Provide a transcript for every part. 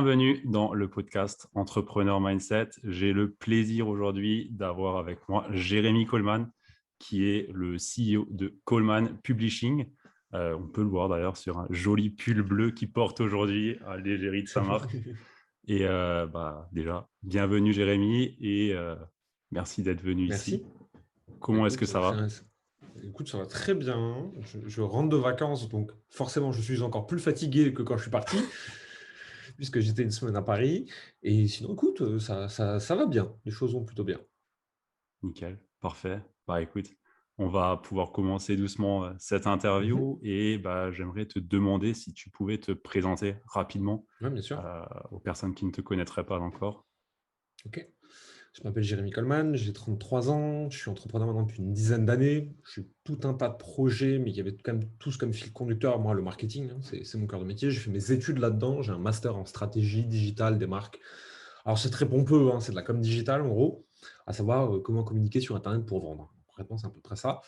Bienvenue dans le podcast Entrepreneur Mindset. J'ai le plaisir aujourd'hui d'avoir avec moi Jérémy Coleman, qui est le CEO de Coleman Publishing. On peut le voir d'ailleurs sur un joli pull bleu qu'il porte aujourd'hui à l'égérie de sa marque. Et déjà, bienvenue Jérémy et merci d'être venu ici. Merci. Comment est-ce que ça va? Écoute, ça va très bien. Je rentre de vacances, donc forcément, je suis encore plus fatigué que quand je suis parti, puisque j'étais une semaine à Paris. Et sinon, écoute, ça va bien. Les choses vont plutôt bien. Nickel, parfait. Écoute, on va pouvoir commencer doucement cette Mhm. interview et j'aimerais te demander si tu pouvais te présenter rapidement Ouais, bien sûr. aux personnes qui ne te connaîtraient pas encore. Ok. Je m'appelle Jérémy Coleman, j'ai 33 ans, je suis entrepreneur maintenant depuis une dizaine d'années. Je suis tout un tas de projets, mais il y avait quand même tous comme fil conducteur, moi, le marketing, hein, c'est mon cœur de métier. J'ai fait mes études là-dedans, j'ai un master en stratégie digitale des marques. Alors, c'est très pompeux, hein, c'est de la com digitale, en gros, à savoir comment communiquer sur Internet pour vendre. Concrètement, c'est à peu près ça.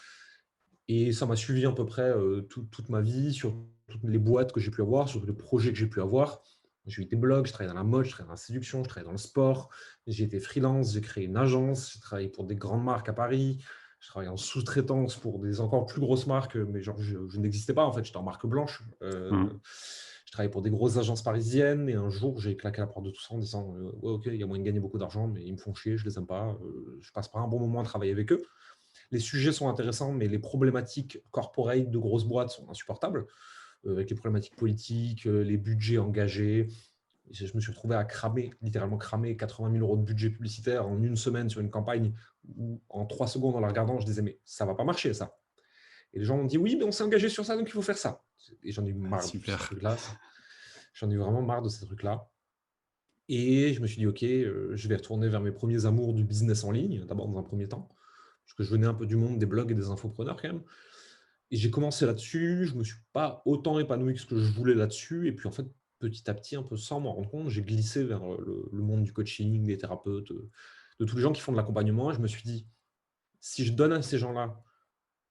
Et ça m'a suivi à peu près toute ma vie, sur toutes les boîtes que j'ai pu avoir, sur les projets que j'ai pu avoir. J'ai eu des blogs, je travaillais dans la mode, je travaillais dans la séduction, je travaillais dans le sport. J'ai été freelance, j'ai créé une agence, j'ai travaillé pour des grandes marques à Paris. Je travaillais en sous-traitance pour des encore plus grosses marques, mais genre je n'existais pas en fait, j'étais en marque blanche. Mhm. Je travaillais pour des grosses agences parisiennes et un jour j'ai claqué la porte de tout ça en disant ouais, ok, il y a moyen de gagner beaucoup d'argent, mais ils me font chier, je les aime pas, je passe pas un bon moment à travailler avec eux. Les sujets sont intéressants, mais les problématiques corporate de grosses boîtes sont insupportables, avec les problématiques politiques, les budgets engagés. Je me suis retrouvé à cramer, littéralement cramer 80 000 euros de budget publicitaire en une semaine sur une campagne où, en 3 secondes, en la regardant, je disais, mais ça va pas marcher, ça. Et les gens m'ont dit, oui, mais on s'est engagé sur ça, donc il faut faire ça. Et j'en ai eu marre de tous ces Super. trucs-là. J'en ai eu vraiment marre de ces trucs-là. Et je me suis dit, OK, je vais retourner vers mes premiers amours du business en ligne, d'abord dans un premier temps, parce que je venais un peu du monde des blogs et des infopreneurs quand même. Et j'ai commencé là-dessus, je ne me suis pas autant épanoui que ce que je voulais là-dessus. Et puis en fait, petit à petit, un peu sans m'en rendre compte, j'ai glissé vers le monde du coaching, des thérapeutes, de tous les gens qui font de l'accompagnement. Et je me suis dit, si je donne à ces gens-là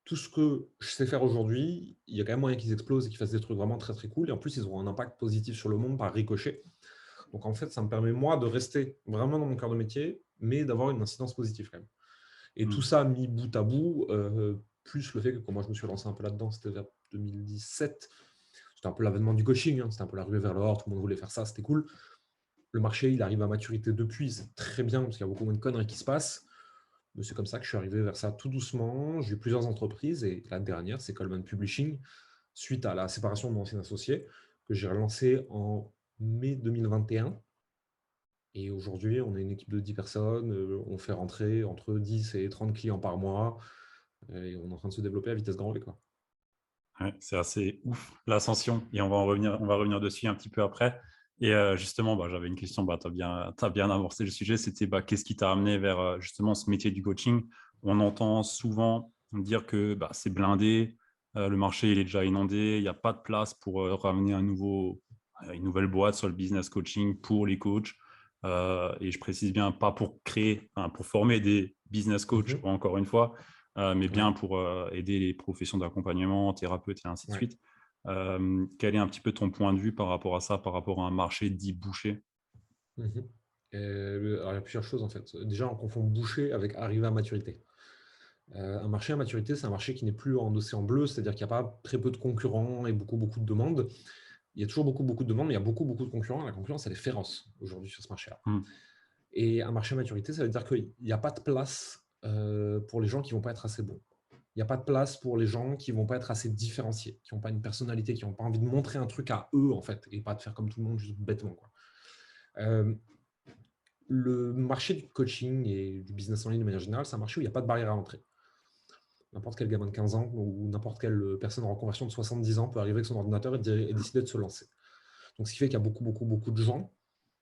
tout ce que je sais faire aujourd'hui, il y a quand même moyen qu'ils explosent et qu'ils fassent des trucs vraiment très très cool. Et en plus, ils auront un impact positif sur le monde par ricochet. Donc en fait, ça me permet moi de rester vraiment dans mon cœur de métier, mais d'avoir une incidence positive quand même. Et tout Mhm. ça mis bout à bout, plus le fait que quand moi je me suis lancé un peu là-dedans, c'était vers 2017. C'était un peu l'avènement du coaching, hein, c'était un peu l'arrivée vers l'or, tout le monde voulait faire ça, c'était cool. Le marché, il arrive à maturité depuis, c'est très bien parce qu'il y a beaucoup moins de conneries qui se passent. Mais c'est comme ça que je suis arrivé vers ça tout doucement. J'ai eu plusieurs entreprises et la dernière, c'est Coleman Publishing, suite à la séparation de mon ancien associé, que j'ai relancé en mai 2021. Et aujourd'hui, on est une équipe de 10 personnes, on fait rentrer entre 10 et 30 clients par mois, et on est en train de se développer à vitesse grand V, quoi. Ouais, c'est assez ouf l'ascension et on va revenir dessus un petit peu après. Et justement, j'avais une question, t'as bien amorcé le sujet, c'était qu'est-ce qui t'a amené vers justement ce métier du coaching? On entend souvent dire que c'est blindé, le marché il est déjà inondé, il n'y a pas de place pour ramener une nouvelle boîte sur le business coaching pour les coachs. Et je précise bien, pas pour créer, hein, pour former des business coachs, Mhm. encore une fois, mais Ouais, bien pour aider les professions d'accompagnement, thérapeutes et ainsi de ouais. suite. Quel est un petit peu ton point de vue par rapport à ça, par rapport à un marché dit bouché? Mhm. Alors, il y a plusieurs choses en fait. Déjà, on confond boucher avec arriver à maturité. Un marché à maturité, c'est un marché qui n'est plus en océan bleu, c'est-à-dire qu'il n'y a pas très peu de concurrents et beaucoup, beaucoup de demandes. Il y a toujours beaucoup, beaucoup de demandes, mais il y a beaucoup, beaucoup de concurrents. La concurrence, elle est féroce aujourd'hui sur ce marché-là. Hmm. Et un marché à maturité, ça veut dire qu'il n'y a pas de place pour les gens qui ne vont pas être assez bons. Il n'y a pas de place pour les gens qui ne vont pas être assez différenciés, qui n'ont pas une personnalité, qui n'ont pas envie de montrer un truc à eux, en fait, et pas de faire comme tout le monde, juste bêtement, quoi. Euh, le marché du coaching et du business en ligne de manière générale, c'est un marché où il n'y a pas de barrière à l'entrée. N'importe quel gamin de 15 ans ou n'importe quelle personne en reconversion de 70 ans peut arriver avec son ordinateur et décider de se lancer. Donc, ce qui fait qu'il y a beaucoup, beaucoup, beaucoup de gens.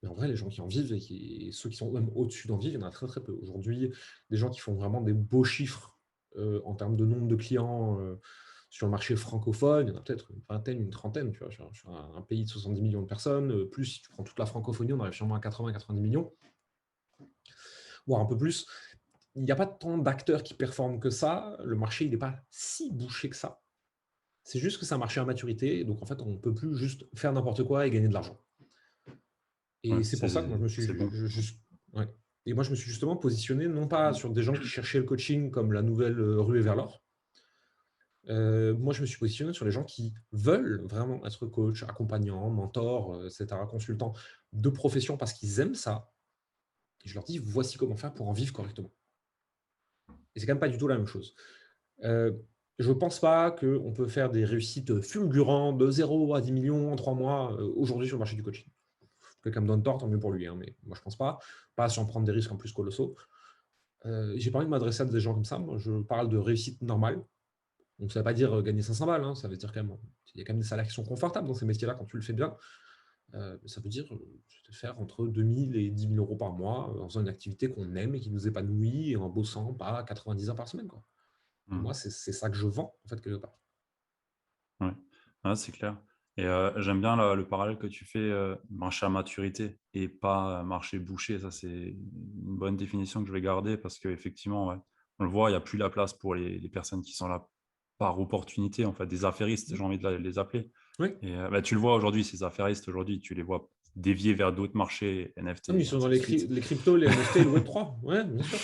Mais en vrai, les gens qui en vivent et ceux qui sont même au-dessus d'en vivre, il y en a très, très peu. Aujourd'hui, des gens qui font vraiment des beaux chiffres en termes de nombre de clients sur le marché francophone, il y en a peut-être une vingtaine, une trentaine, tu vois, sur un pays de 70 millions de personnes. Plus si tu prends toute la francophonie, on arrive sûrement à 80-90 millions, voire un peu plus. Il n'y a pas tant d'acteurs qui performent que ça. Le marché, il n'est pas si bouché que ça. C'est juste que c'est un marché à maturité. Donc, en fait, on ne peut plus juste faire n'importe quoi et gagner de l'argent. Ouais, Et c'est pour ça que moi, c'est bon. ouais. Et moi, je me suis justement positionné non pas sur des gens qui cherchaient le coaching comme la nouvelle ruée vers l'or. Moi, je me suis positionné sur les gens qui veulent vraiment être coach, accompagnant, mentor, etc., consultant de profession parce qu'ils aiment ça. Et je leur dis, voici comment faire pour en vivre correctement. Et c'est quand même pas du tout la même chose. Je ne pense pas qu'on peut faire des réussites fulgurantes de 0 à 10 millions en 3 mois aujourd'hui sur le marché du coaching. Quelqu'un me donne tort, tant mieux pour lui, hein, mais moi je ne pense pas. Pas sans prendre des risques en plus colossaux. J'ai pas envie de m'adresser à des gens comme ça. Moi, je parle de réussite normale. Donc ça ne veut pas dire gagner 500 balles, hein, ça veut dire quand même, il y a quand même des salaires qui sont confortables dans ces métiers-là quand tu le fais bien. Ça veut dire faire entre 2000 et 10 000 euros par mois en faisant une activité qu'on aime et qui nous épanouit et en bossant pas 90 heures par semaine, quoi. Pour Mmh. moi, c'est ça que je vends, en fait, quelque part. Ouais. Ouais, c'est clair et j'aime bien le parallèle que tu fais, marché à maturité et pas, marché bouché. Ça, c'est une bonne définition que je vais garder parce qu'effectivement, ouais, on le voit, il y a plus la place pour les personnes qui sont là par opportunité, en fait, des affairistes, Mmh. j'ai envie de les appeler Oui. et bah, tu le vois aujourd'hui, ces affairistes aujourd'hui, tu les vois dévier vers d'autres marchés, Ah, mais NFT ils et sont dans ainsi de suite. les cryptos, les NFT et le Web3. Ouais, bien sûr.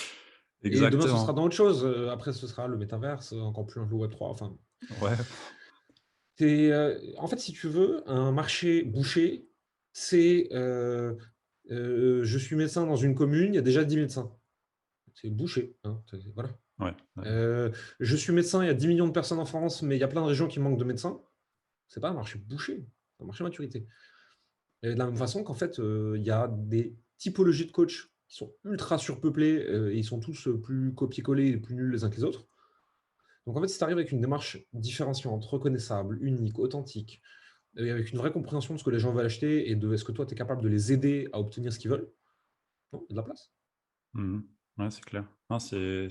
Et demain, ce sera Exactement. dans autre chose. Après, ce sera le métaverse, encore plus le Web3. Enfin, Ouais. en fait, si tu veux, un marché bouché, c'est je suis médecin dans une commune, il y a déjà 10 médecins. C'est bouché, hein, voilà. Ouais, ouais. Je suis médecin, il y a 10 millions de personnes en France, mais il y a plein de régions qui manquent de médecins. C'est pas un marché bouché, c'est un marché maturité. Et de la même façon qu'en fait, il y a des typologies de coachs qui sont ultra surpeuplées, et ils sont tous, plus copier-coller et plus nuls les uns que les autres. Donc en fait, si tu arrives avec une démarche différenciante, reconnaissable, unique, authentique, et avec une vraie compréhension de ce que les gens veulent acheter et de est-ce que toi, tu es capable de les aider à obtenir ce qu'ils veulent? Non, il y a de la place. Mmh. Ouais, c'est clair. Non, c'est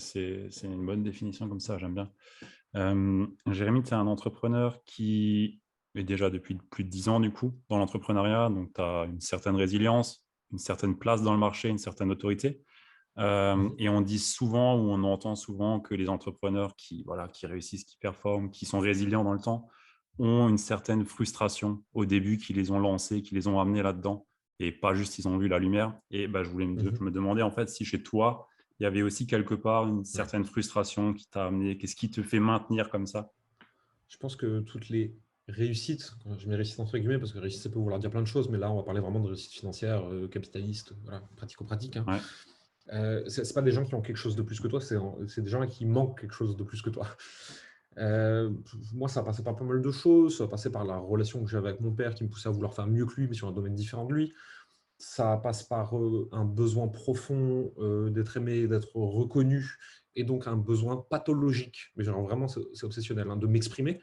une bonne définition comme ça, j'aime bien. Jérémy, tu es un entrepreneur qui est déjà depuis plus de 10 ans, du coup, dans l'entrepreneuriat, donc tu as une certaine résilience, une certaine place dans le marché, une certaine autorité. Mmh. Et on dit souvent ou on entend souvent que les entrepreneurs qui, voilà, qui réussissent, qui performent, qui sont résilients dans le temps, ont une certaine frustration au début qui les ont lancés, qui les ont amenés là-dedans et pas juste ils ont vu la lumière. Et bah, Mmh. je me demandais en fait si chez toi, il y avait aussi quelque part une Ouais. certaine frustration qui t'a amené, qu'est-ce qui te fait maintenir comme ça? Je pense que toutes les réussites, je mets réussite entre guillemets parce que réussite, ça peut vouloir dire plein de choses, mais là, on va parler vraiment de réussite financière, capitaliste, voilà, pratico-pratique, hein. Ouais. C'est pas des gens qui ont quelque chose de plus que toi, c'est des gens qui manquent quelque chose de plus que toi. Heu, Moi, ça a passé par pas mal de choses. Ça a passé par la relation que j'avais avec mon père qui me poussait à vouloir faire mieux que lui, mais sur un domaine différent de lui. Ça passe par, un besoin profond, d'être aimé, d'être reconnu et donc un besoin pathologique, mais genre vraiment c'est obsessionnel, hein, de m'exprimer.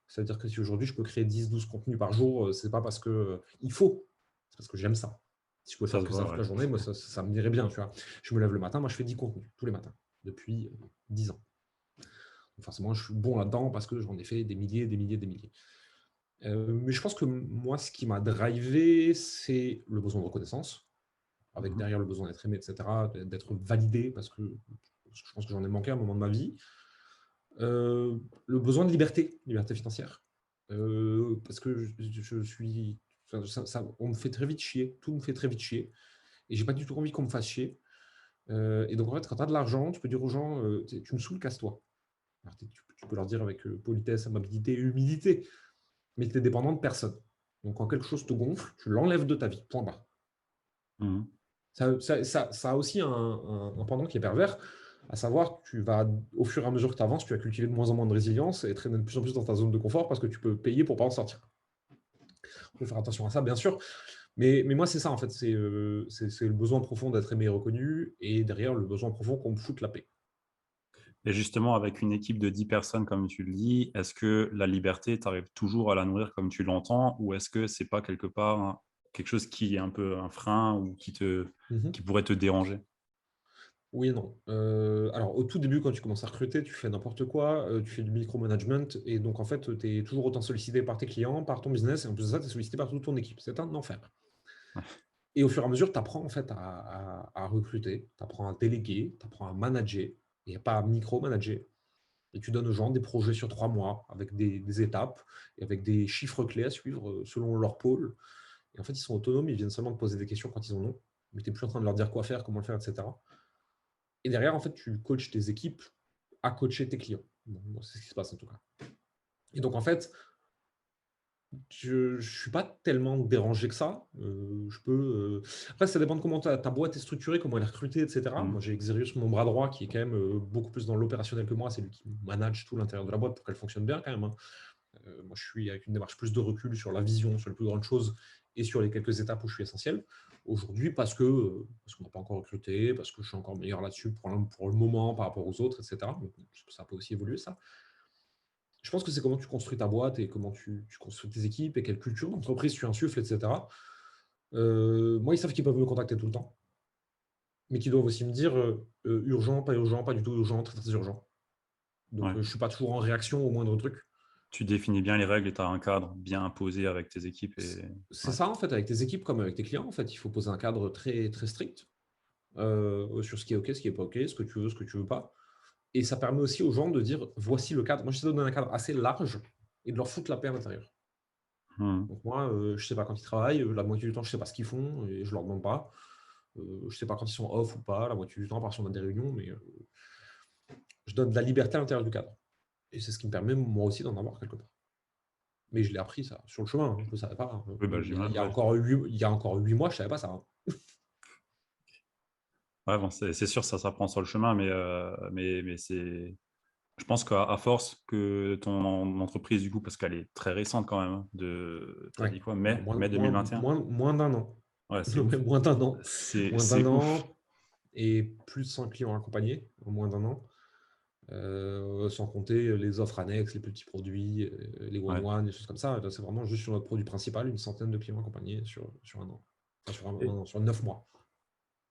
C'est-à-dire que si aujourd'hui je peux créer 10-12 contenus par jour, c'est pas parce que, il faut, c'est parce que j'aime ça. Si je pouvais Ça faire se que ça voit, toute ouais. la journée, moi ça me dirait bien, tu vois? Je me lève le matin, moi je fais 10 contenus tous les matins depuis, 10 ans. Donc forcément je suis bon là-dedans parce que j'en ai fait des milliers, des milliers, des milliers. Mais je pense que moi ce qui m'a drivé, c'est le besoin de reconnaissance, avec Mmh. derrière le besoin d'être aimé et cetera, d'être validé parce que je pense que j'en ai manqué à un moment de ma vie. Le besoin de liberté, liberté financière, parce que je suis enfin on me fait très vite chier, tout me fait très vite chier et j'ai pas du tout envie qu'on me fasse chier, et donc en fait, quand tu as de l'argent, tu peux dire aux gens, «Tu me saoules, casse-toi». Alors tu peux leur dire avec, politesse, amabilité et humilité, mais tu es dépendant de personne. Donc quand quelque chose te gonfle, tu l'enlèves de ta vie, point barre. Mmh. Ça a aussi un pendant qui est pervers, à savoir que tu vas, au fur et à mesure que tu avances, tu vas cultiver de moins en moins de résilience et traîner de plus en plus dans ta zone de confort parce que tu peux payer pour pas en sortir. Il faut faire attention à ça, bien sûr. Mais moi, c'est ça, en fait. C'est le besoin profond d'être aimé et reconnu et derrière, le besoin profond qu'on me foute la paix. Et justement, avec une équipe de 10 personnes, comme tu le dis, est-ce que la liberté, tu arrives toujours à la nourrir comme tu l'entends? Ou est-ce que c'est pas quelque part quelque chose qui est un peu un frein ou Mhm. qui pourrait te déranger? Oui et non. Alors, au tout début, quand tu commences à recruter, tu fais n'importe quoi, tu fais du micromanagement et donc en fait, tu es toujours autant sollicité par tes clients, par ton business et en plus de ça, tu es sollicité par toute ton équipe. C'est un enfer. Et au fur et à mesure, tu apprends en fait à recruter, tu apprends à déléguer, tu apprends à manager et pas à micromanager. Et tu donnes aux gens des projets sur 3 mois avec des étapes et avec des chiffres clés à suivre selon leur pôle. Et en fait, ils sont autonomes, ils viennent seulement te poser des questions quand ils en ont, mais tu n'es plus en train de leur dire quoi faire, comment le faire, etc. Et derrière, en fait, tu coaches tes équipes à coacher tes clients. Bon, moi, c'est ce qui se passe en tout cas. Et donc, en fait, je ne suis pas tellement dérangé que ça. Je peux, après, ça dépend de comment ta boîte est structurée, comment elle est recrutée, etc. Mhm. Moi, j'ai Xerius, mon bras droit, qui est quand même beaucoup plus dans l'opérationnel que moi. C'est lui qui manage tout l'intérieur de la boîte pour qu'elle fonctionne bien quand même, hein. Moi, je suis avec une démarche plus de recul sur la vision, sur les plus grandes choses et sur les quelques étapes où je suis essentiel. Aujourd'hui, parce qu'on n'a pas encore recruté, parce que je suis encore meilleur là-dessus pour le moment par rapport aux autres, etc. Donc, ça peut aussi évoluer, ça. Je pense que c'est comment tu construis ta boîte et comment tu construis tes équipes et quelle culture d'entreprise tu insuffles, etc. Moi, ils savent qu'ils peuvent me contacter tout le temps, mais qu'ils doivent aussi me dire urgent, pas du tout urgent, très, très urgent. Donc, Ouais. je ne suis pas toujours en réaction au moindre truc. Tu définis bien les règles et tu as un cadre bien imposé avec tes équipes. C'est Ouais. ça, en fait, avec tes équipes comme avec tes clients. En fait, il faut poser un cadre très, très strict sur ce qui est OK, ce qui n'est pas OK, ce que tu veux, ce que tu ne veux pas. Et ça permet aussi aux gens de dire voici le cadre. Moi, j'essaie de donner un cadre assez large et de leur foutre la paix à l'intérieur. Mhm. Donc moi, je ne sais pas quand ils travaillent, la moitié du temps, je ne sais pas ce qu'ils font et je ne leur demande pas. Je ne sais pas quand ils sont off ou pas, la moitié du temps, parce qu'on a des réunions, mais je donne de la liberté à l'intérieur du cadre. Et c'est ce qui me permet, moi aussi, d'en avoir quelque part. Mais je l'ai appris, ça, sur le chemin, hein, je ne le savais pas, hein. Oui, bah, Il y a ouais. encore 8 mois, je ne savais pas ça, hein. Ouais, bon, c'est sûr, ça s'apprend sur le chemin, mais je pense qu'à force que ton entreprise, du coup, parce qu'elle est très récente quand même, hein, t'as Ouais. dit quoi, Bah, mai 2021? moins d'un an. Ouais, c'est ouf. Moins d'un an. Moins C'est d'un ouf. an et plus de 100 clients accompagnés en moins d'un an. Sans compter les offres annexes, les petits produits, les Ouais. one-one, des choses comme ça. Là, c'est vraiment juste sur notre produit principal, une centaine de clients accompagnés sur un an. Enfin, Et, sur 9 mois.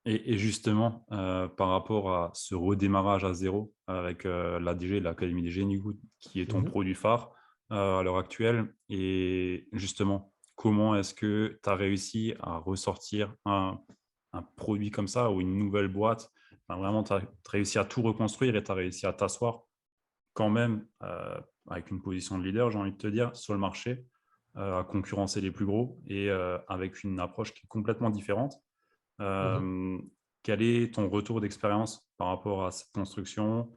et justement, par rapport à ce redémarrage à zéro avec l'ADG, l'Académie des Génies, du coup, qui est ton Mhm. produit phare à l'heure actuelle, et justement, comment est-ce que tu as réussi à ressortir un produit comme ça ou une nouvelle boîte? Enfin, vraiment, tu as réussi à tout reconstruire et tu as réussi à t'asseoir quand même avec une position de leader, j'ai envie de te dire, sur le marché, à concurrencer les plus gros et avec une approche qui est complètement différente. Mhm. Euh, Quel est ton retour d'expérience par rapport à cette construction?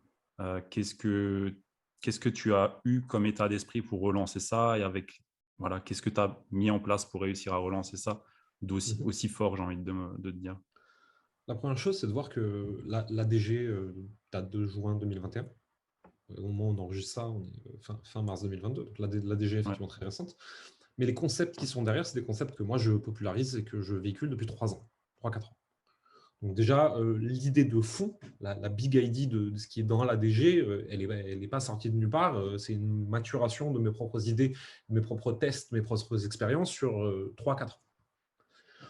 Qu'est-ce que tu as eu comme état d'esprit pour relancer ça et avec voilà, qu'est-ce que tu as mis en place pour réussir à relancer ça d'aussi Mhm. aussi fort, j'ai envie de te dire. La première chose, c'est de voir que l'ADG date de juin 2021. Au moment où on enregistre ça, on est fin mars 2022. Donc l'ADG est Ouais. effectivement très récente. Mais les concepts qui sont derrière, c'est des concepts que moi, je popularise et que je véhicule depuis 3 ans, 3-4 ans. Donc déjà, l'idée de fond, la big idea de ce qui est dans l'ADG, elle est pas sortie de nulle part. C'est une maturation de mes propres idées, de mes propres tests, mes propres expériences sur 3-4 ans.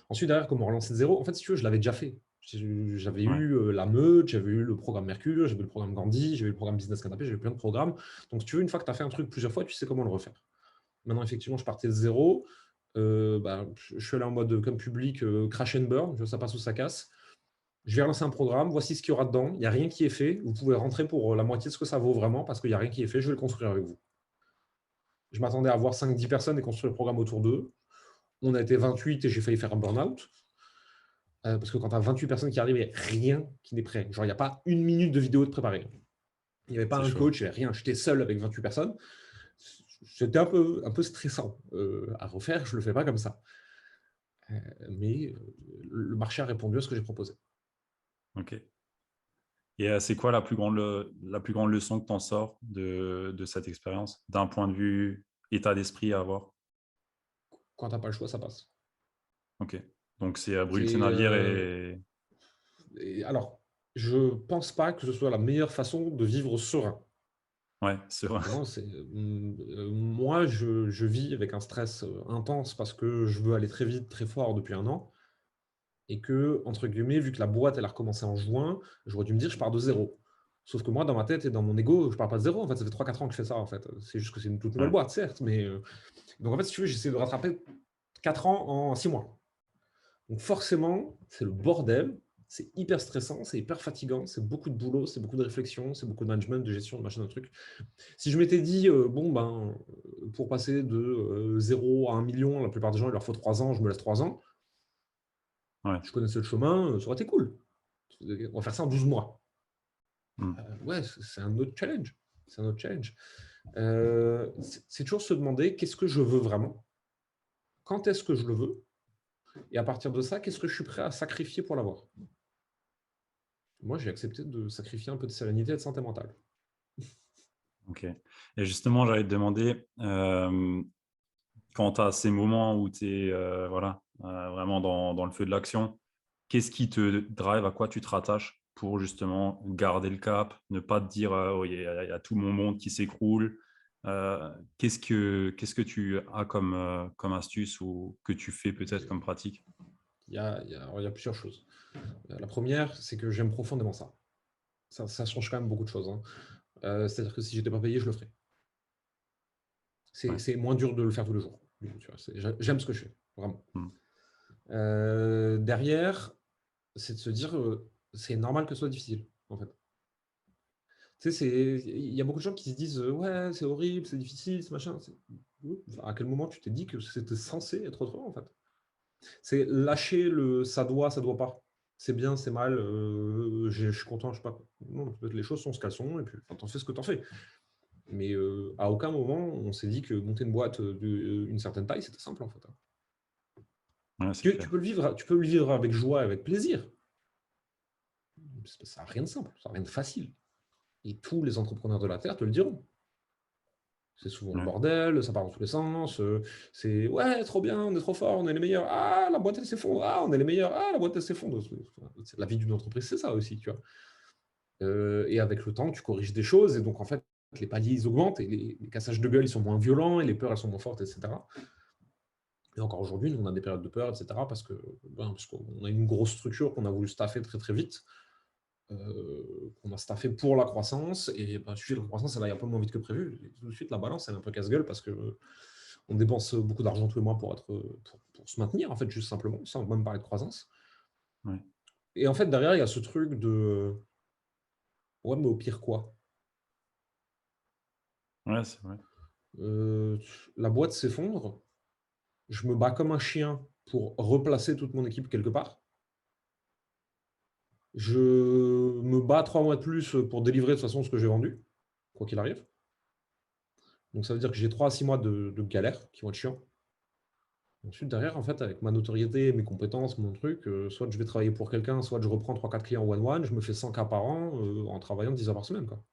Ensuite, derrière, comment relancer de zéro? En fait, si tu veux, je l'avais déjà fait. J'avais Ouais. eu la Meute, j'avais eu le programme Mercure, j'avais eu le programme Gandhi, j'avais eu le programme Business Canapé, j'avais eu plein de programmes. Donc, si tu veux, une fois que tu as fait un truc plusieurs fois, tu sais comment le refaire. Maintenant, effectivement, je partais de zéro. Je suis allé en mode comme public, crash and burn, ça passe ou ça casse. Je vais relancer un programme, voici ce qu'il y aura dedans. Il n'y a rien qui est fait. Vous pouvez rentrer pour la moitié de ce que ça vaut vraiment parce qu'il n'y a rien qui est fait. Je vais le construire avec vous. Je m'attendais à avoir 5-10 personnes et construire le programme autour d'eux. On a été 28 et j'ai failli faire un burn-out. Parce que quand tu as 28 personnes qui arrivent, il n'y a rien qui n'est prêt. Genre, il n'y a pas une minute de vidéo de préparé. Il n'y avait pas C'est un chaud. coach, il n'y avait rien. J'étais seul avec 28 personnes. C'était un peu stressant à refaire. Je ne le fais pas comme ça. Mais le marché a répondu à ce que j'ai proposé. Ok. Et c'est quoi la plus grande leçon que tu en sors de cette expérience, d'un point de vue état d'esprit à avoir? Quand tu n'as pas le choix, ça passe. Ok. Donc, c'est brûler ses C'est, navires et… alors, je ne pense pas que ce soit la meilleure façon de vivre serein. Ouais, c'est vrai. Vraiment, moi, je vis avec un stress intense parce que je veux aller très vite, très fort depuis un an. Et que, entre guillemets, vu que la boîte, elle a recommencé en juin, j'aurais dû me dire, je pars de zéro. Sauf que moi, dans ma tête et dans mon ego, je pars pas de zéro. En fait, ça fait 3-4 ans que je fais ça. En fait, c'est juste que c'est une toute nouvelle Ouais. boîte, certes. Mais donc, en fait, si tu veux, j'essaie de rattraper 4 ans en 6 mois. Donc, forcément, c'est le bordel. c'est hyper stressant, c'est hyper fatigant, c'est beaucoup de boulot, c'est beaucoup de réflexion, c'est beaucoup de management, de gestion, de machin, de trucs. Si je m'étais dit, bon, ben, pour passer de 0 à 1 million, la plupart des gens, il leur faut 3 ans, je me laisse 3 ans, Ouais. je connaissais le chemin, ça aurait été cool. On va faire ça en 12 mois. Mm. Ouais, c'est un autre challenge. C'est un autre challenge. C'est toujours se demander qu'est-ce que je veux vraiment, quand est-ce que je le veux, et à partir de ça, qu'est-ce que je suis prêt à sacrifier pour l'avoir. Moi, j'ai accepté de sacrifier un peu de sérénité et de santé mentale. Ok. Et justement, j'allais te demander, quand tu as ces moments où tu es voilà, vraiment dans le feu de l'action, qu'est-ce qui te drive, à quoi tu te rattaches pour justement garder le cap, ne pas te dire oh, il y a tout mon monde qui s'écroule. Qu'est-ce que tu as comme astuce ou que tu fais peut-être comme pratique? Alors, il y a plusieurs choses. La première, c'est que j'aime profondément ça. Ça change quand même beaucoup de choses, hein. C'est-à-dire que si j'étais pas payé, je le ferais. Ouais. C'est moins dur de le faire tous les jours. Tu vois, j'aime ce que je fais, vraiment. Mm. Derrière, c'est de se dire, c'est normal que ce soit difficile, en fait. Tu sais, il y a beaucoup de gens qui se disent, ouais, c'est horrible, c'est difficile, c'est machin. Oui, enfin, à quel moment tu t'es dit que c'était censé être autrement, en fait? C'est lâcher le ça doit pas. C'est bien, c'est mal, je suis content, je sais pas quoi. Non, les choses sont ce qu'elles sont et puis enfin, tu fais ce que t'en fais. Mais à aucun moment on s'est dit que monter une boîte d'une certaine taille, c'était simple, en fait, hein. Ouais, c'est Tu clair. peux le vivre avec joie, avec plaisir. Ça a rien de simple, ça a rien de facile. Et tous les entrepreneurs de la terre te le diront. C'est souvent le Ouais. bordel, ça part dans tous les sens. C'est ouais, trop bien, on est trop fort, on est les meilleurs. Ah, la boîte elle s'effondre. Ah, on est les meilleurs. Ah, la boîte elle s'effondre. La vie d'une entreprise, c'est ça aussi, tu vois. Et avec le temps, tu corriges des choses. Et donc, en fait, les paliers, ils augmentent et les cassages de gueule, ils sont moins violents et les peurs, elles sont moins fortes, etc. Et encore aujourd'hui, nous, on a des périodes de peur, etc. Parce qu'on a une grosse structure qu'on a voulu staffer très, très vite. Qu'on a staffé pour la croissance. Et bah, sujet de la croissance, elle aille un peu moins vite que prévu. Et tout de suite, la balance, elle est un peu casse-gueule parce que on dépense beaucoup d'argent tous les mois pour se maintenir, en fait, juste simplement, sans même parler de croissance. Ouais. Et en fait, derrière, il y a ce truc de ouais, mais au pire, quoi? Ouais, c'est vrai. Euh, la boîte s'effondre, je me bats comme un chien pour replacer toute mon équipe quelque part. Je me bats 3 mois de plus pour délivrer de toute façon ce que j'ai vendu, quoi qu'il arrive. Donc ça veut dire que j'ai 3 à 6 mois de galère qui vont être chiants. Ensuite, derrière, en fait, avec ma notoriété, mes compétences, mon truc, soit je vais travailler pour quelqu'un, soit je reprends 3 4 clients one-one, je me fais 100 cas par an en travaillant 10 heures par semaine, quoi.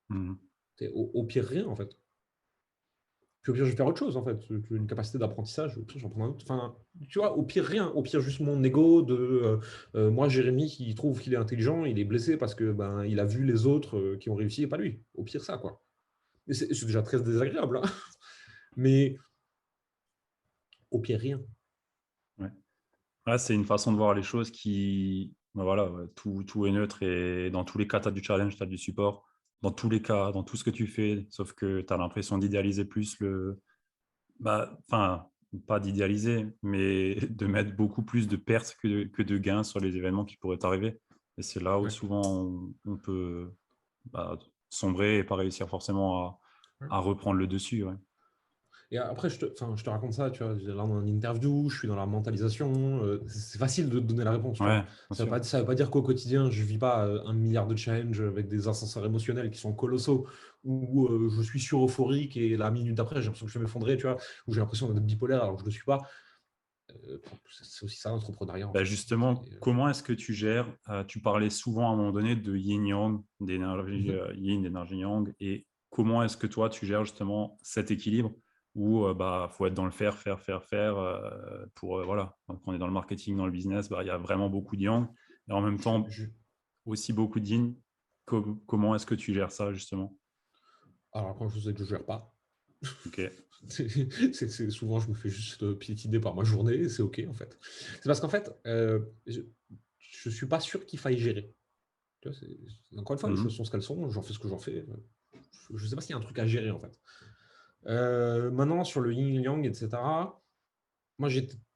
Mhm. C'est au pire rien, en fait. Puis au pire, je vais faire autre chose, en fait. Une capacité d'apprentissage, au pire, j'en prends un autre. Enfin, tu vois, au pire, rien. Au pire, juste mon ego de moi, Jérémy, qui trouve qu'il est intelligent, il est blessé parce que ben, il a vu les autres qui ont réussi et pas lui. Au pire, ça, quoi. Et c'est déjà très désagréable, hein. Mais au pire, rien. Ouais. Ouais, c'est une façon de voir les choses qui, ben voilà, ouais, tout est neutre et dans tous les cas, tu as du challenge, tu as du support. Dans tous les cas, dans tout ce que tu fais, sauf que tu as l'impression d'idéaliser plus bah, enfin, pas d'idéaliser, mais de mettre beaucoup plus de pertes que de gains sur les événements qui pourraient t'arriver. Et c'est là où Ouais. souvent on peut bah, sombrer et pas réussir forcément à reprendre le dessus. Ouais. Et après, je te raconte ça, tu vois, là on est en interview, je suis dans la mentalisation, c'est facile de te donner la réponse, tu vois. Ouais, bien sûr. Ça veut pas dire qu'au quotidien, je vis pas 1 milliard de challenges avec des ascenseurs émotionnels qui sont colossaux, où je suis sur euphorique et la minute d'après, j'ai l'impression que je vais m'effondrer, tu vois, où j'ai l'impression d'être bipolaire alors que je le suis pas. C'est aussi ça l'entrepreneuriat, en Bah, fait. justement, comment est-ce que tu gères tu parlais souvent à un moment donné de yin-yang, d'énergie Mhm. yin, d'énergie yang, et comment est-ce que toi, tu gères justement cet équilibre où bah, faut être dans le faire, faire, faire, faire pour voilà. Quand on est dans le marketing, dans le business, bah, il y a vraiment beaucoup de yang et en même temps Je- aussi beaucoup de yin. Comment est-ce que tu gères ça justement? Alors, quand je vous ai que je gère pas, Ok. souvent, je me fais juste piétiner par ma journée et c'est OK, en fait. C'est parce qu'en fait, je suis pas sûr qu'il faille gérer. Tu vois, encore une fois, les choses Mhm. sont ce qu'elles sont, j'en fais ce que j'en fais. Je ne sais pas s'il y a un truc à gérer, en fait. Maintenant, sur le yin et yang, etc., moi,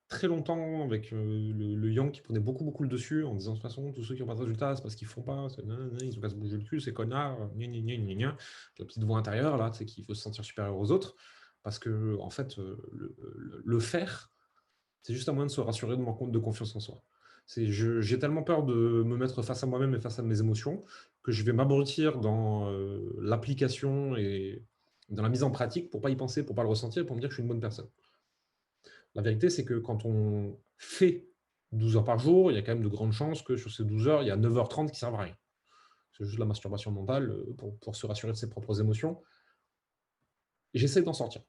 très longtemps avec le Yang qui prenait beaucoup le dessus en disant de toute façon, tous ceux qui n'ont pas de résultats, c'est parce qu'ils ne font pas, ils ont qu'à se bouger le cul, c'est connard, gna, gna, gna, gna, gna. La petite voix intérieure, là, c'est qu'il faut se sentir supérieur aux autres. Parce que, en fait, le faire, c'est juste un moyen de se rassurer, de me rendre compte de confiance en soi. J'ai tellement peur de me mettre face à moi-même et face à mes émotions que je vais m'abrutir dans l'application et dans la mise en pratique pour ne pas y penser, pour ne pas le ressentir et pour me dire que je suis une bonne personne. La vérité, c'est que quand on fait 12 heures par jour, il y a quand même de grandes chances que sur ces 12 heures, il y a 9h30 qui servent à rien. C'est juste de la masturbation mentale pour se rassurer de ses propres émotions. Et j'essaie d'en sortir.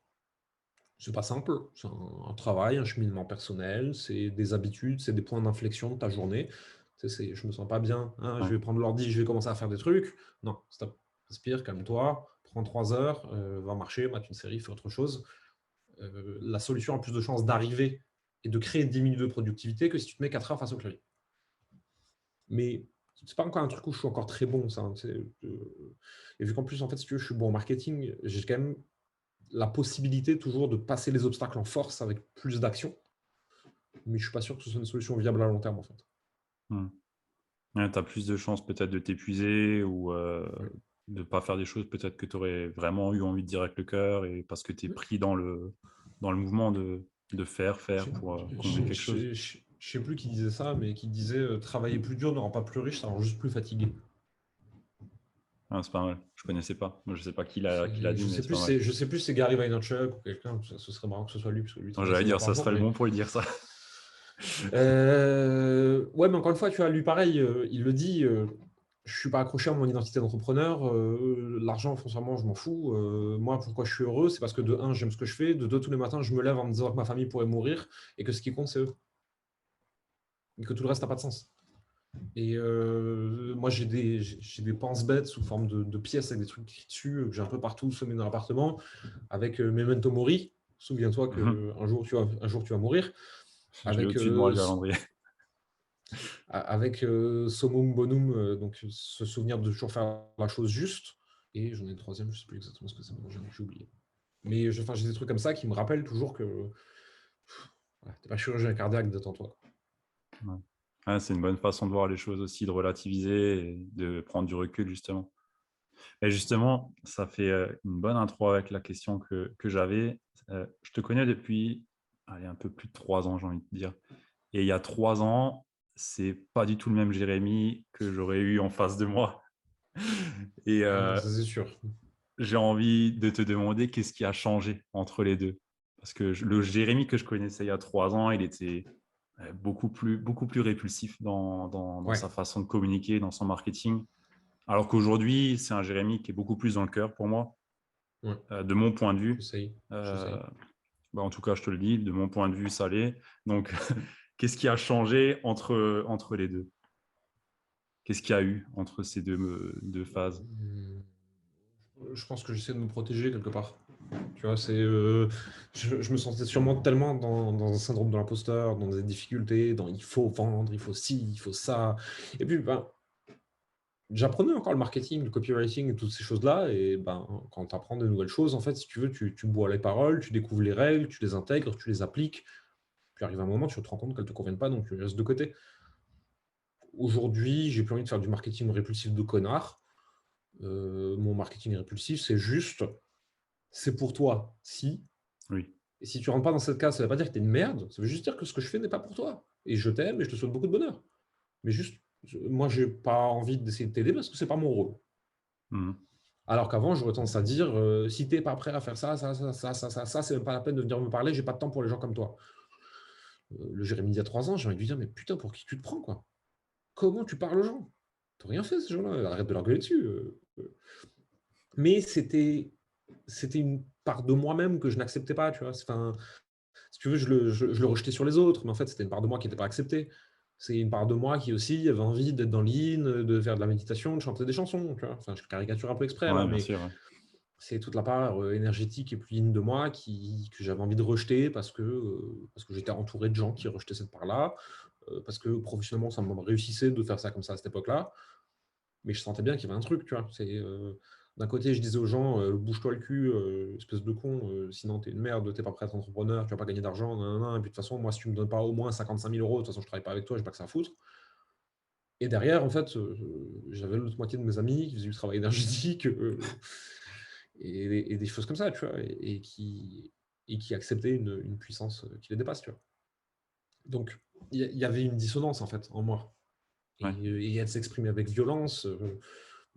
C'est pas simple, c'est un travail, un cheminement personnel, c'est des habitudes, c'est des points d'inflexion de ta journée. Je me sens pas bien, hein, je Ouais. vais prendre l'ordi, je vais commencer à faire des trucs. Non, stop, respire, calme-toi, prends 3 heures, va marcher, mate une série, fais autre chose. La solution a plus de chances d'arriver et de créer 10 minutes de productivité que si tu te mets 4 heures face au clavier. Mais c'est pas encore un truc où je suis encore très bon, ça, hein, et vu qu'en plus, en fait, si tu veux, je suis bon en marketing, j'ai quand même la possibilité toujours de passer les obstacles en force avec plus d'action, mais je suis pas sûr que ce soit une solution viable à long terme, en fait. Mmh. Ouais, tu as plus de chances peut-être de t'épuiser ou Ouais. de pas faire des choses peut-être que tu aurais vraiment eu envie de dire avec le cœur et parce que tu es pris dans le mouvement de faire Je pour, combler quelque chose. sais plus qui disait ça, mais qui disait travailler plus dur ne rend pas plus riche, ça rend juste plus fatigué. Ah, c'est pas mal, je connaissais pas. Moi, je sais pas qui l'a dit, mais c'est pas mal. Je sais plus si c'est Gary Vaynerchuk ou quelqu'un, ce serait marrant que ce soit lui, parce que lui Moi, travaille j'allais 16 heures dire, par ça jour, serait le mais bon pour lui dire ça. ouais, mais encore une fois, tu vois, lui, pareil, il le dit, je suis pas accroché à mon identité d'entrepreneur, l'argent, foncièrement, je m'en fous. Moi, pourquoi je suis heureux? C'est parce que de un, j'aime ce que je fais, de deux, tous les matins, je me lève en me disant que ma famille pourrait mourir et que ce qui compte, c'est eux. Et que tout le reste n'a pas de sens. Et moi, j'ai des pense-bêtes sous forme de pièces avec des trucs écrits dessus, que j'ai un peu partout semés dans l'appartement, avec Memento Mori. Souviens-toi Mhm. qu'un jour, un jour, tu vas mourir. Je l'ai Avec au-dessus de moi, le calendrier. avec Somum Bonum, donc se souvenir de toujours faire la chose juste. Et j'en ai une troisième, je ne sais plus exactement ce que c'est, j'ai oublié. Mais j'ai des trucs comme ça qui me rappellent toujours que voilà, tu n'es pas chirurgien cardiaque, détends-toi. Ouais. Ouais, c'est une bonne façon de voir les choses aussi, de relativiser et de prendre du recul, justement. Et justement, ça fait une bonne intro avec la question que j'avais. Je te connais depuis allez, un peu plus de 3 ans, j'ai envie de dire. Et il y a 3 ans, c'est pas du tout le même Jérémy que j'aurais eu en face de moi. Et Ah non, ça c'est sûr. j'ai envie de te demander qu'est-ce qui a changé entre les deux. Parce que le Jérémy que je connaissais il y a 3 ans, il était beaucoup plus répulsif dans Ouais, sa façon de communiquer, dans son marketing. Alors qu'aujourd'hui, c'est un Jérémy qui est beaucoup plus dans le cœur pour moi, ouais, de mon point de vue. j'essaye, Euh, j'essaye. En tout cas, je te le dis, de mon point de vue, ça l'est. Donc, qu'est-ce qui a changé entre les deux? Qu'est-ce qu'il y a eu entre ces deux phases? Je pense que j'essaie de me protéger quelque part. Tu vois, je me sentais sûrement tellement dans un syndrome de l'imposteur, dans des difficultés, dans il faut vendre, il faut ci, il faut ça. Et puis, ben, j'apprenais encore le marketing, le copywriting et toutes ces choses-là. Et ben, quand tu apprends de nouvelles choses, en fait, si tu veux, tu bois les paroles, tu découvres les règles, tu les intègres, tu les appliques. Puis arrive un moment, tu te rends compte qu'elles ne te conviennent pas, donc tu les restes de côté. Aujourd'hui, j'ai plus envie de faire du marketing répulsif de connard. Mon marketing répulsif, c'est juste, c'est pour toi, si. Oui. Et si tu rentres pas dans cette case, ça ne veut pas dire que tu es une merde, ça veut juste dire que ce que je fais n'est pas pour toi. Et je t'aime et je te souhaite beaucoup de bonheur. Mais juste, moi, j'ai pas envie d'essayer de t'aider parce que c'est pas mon rôle. Mhm. Alors qu'avant, j'aurais tendance à dire, si tu n'es pas prêt à faire ça, c'est même pas la peine de venir me parler, j'ai pas de temps pour les gens comme toi. Le Jérémy d'il y a 3 ans, j'ai envie de lui dire, mais putain, pour qui tu te prends, quoi? Comment tu parles aux gens? T'as rien fait, ces gens-là, arrête de leur gueuler dessus. Mais c'était une part de moi-même que je n'acceptais pas, tu vois. Enfin, si tu veux, je le rejetais sur les autres, mais en fait, c'était une part de moi qui n'était pas acceptée. C'est une part de moi qui aussi avait envie d'être dans l'in, de faire de la méditation, de chanter des chansons, tu vois. Enfin, je caricature un peu exprès là, Ouais, bien mais sûr. Ouais. c'est toute la part énergétique et plus in de moi que j'avais envie de rejeter parce que j'étais entouré de gens qui rejetaient cette part-là, parce que professionnellement, ça me réussissait de faire ça comme ça à cette époque-là, mais je sentais bien qu'il y avait un truc, tu vois. D'un côté, je disais aux gens, bouge-toi le cul, espèce de con, sinon t'es une merde, t'es pas prêt à être entrepreneur, tu vas pas gagner d'argent, nanana. Et puis de toute façon, moi, si tu me donnes pas au moins 55 000 euros, de toute façon, je travaille pas avec toi, j'ai pas que ça à foutre. Et derrière, en fait, j'avais l'autre moitié de mes amis qui faisaient du travail énergétique et des choses comme ça, tu vois, et qui acceptaient une puissance qui les dépasse, tu vois. Donc, il y avait une dissonance, en fait, en moi. Ouais, Et elle s'exprimait avec violence.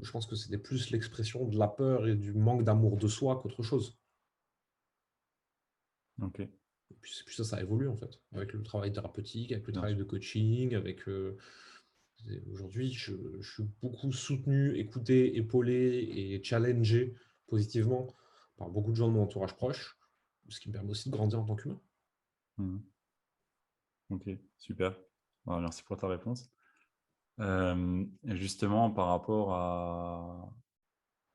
Je pense que c'était plus l'expression de la peur et du manque d'amour de soi qu'autre chose. ok, Et puis ça, ça évolue en fait, avec le travail thérapeutique, avec le bien travail sûr. de coaching, aujourd'hui, je suis beaucoup soutenu, écouté, épaulé et challengé positivement par beaucoup de gens de mon entourage proche, ce qui me permet aussi de grandir en tant qu'humain. Mhm. Ok, super. Voilà, merci pour ta réponse. Et justement, par rapport à,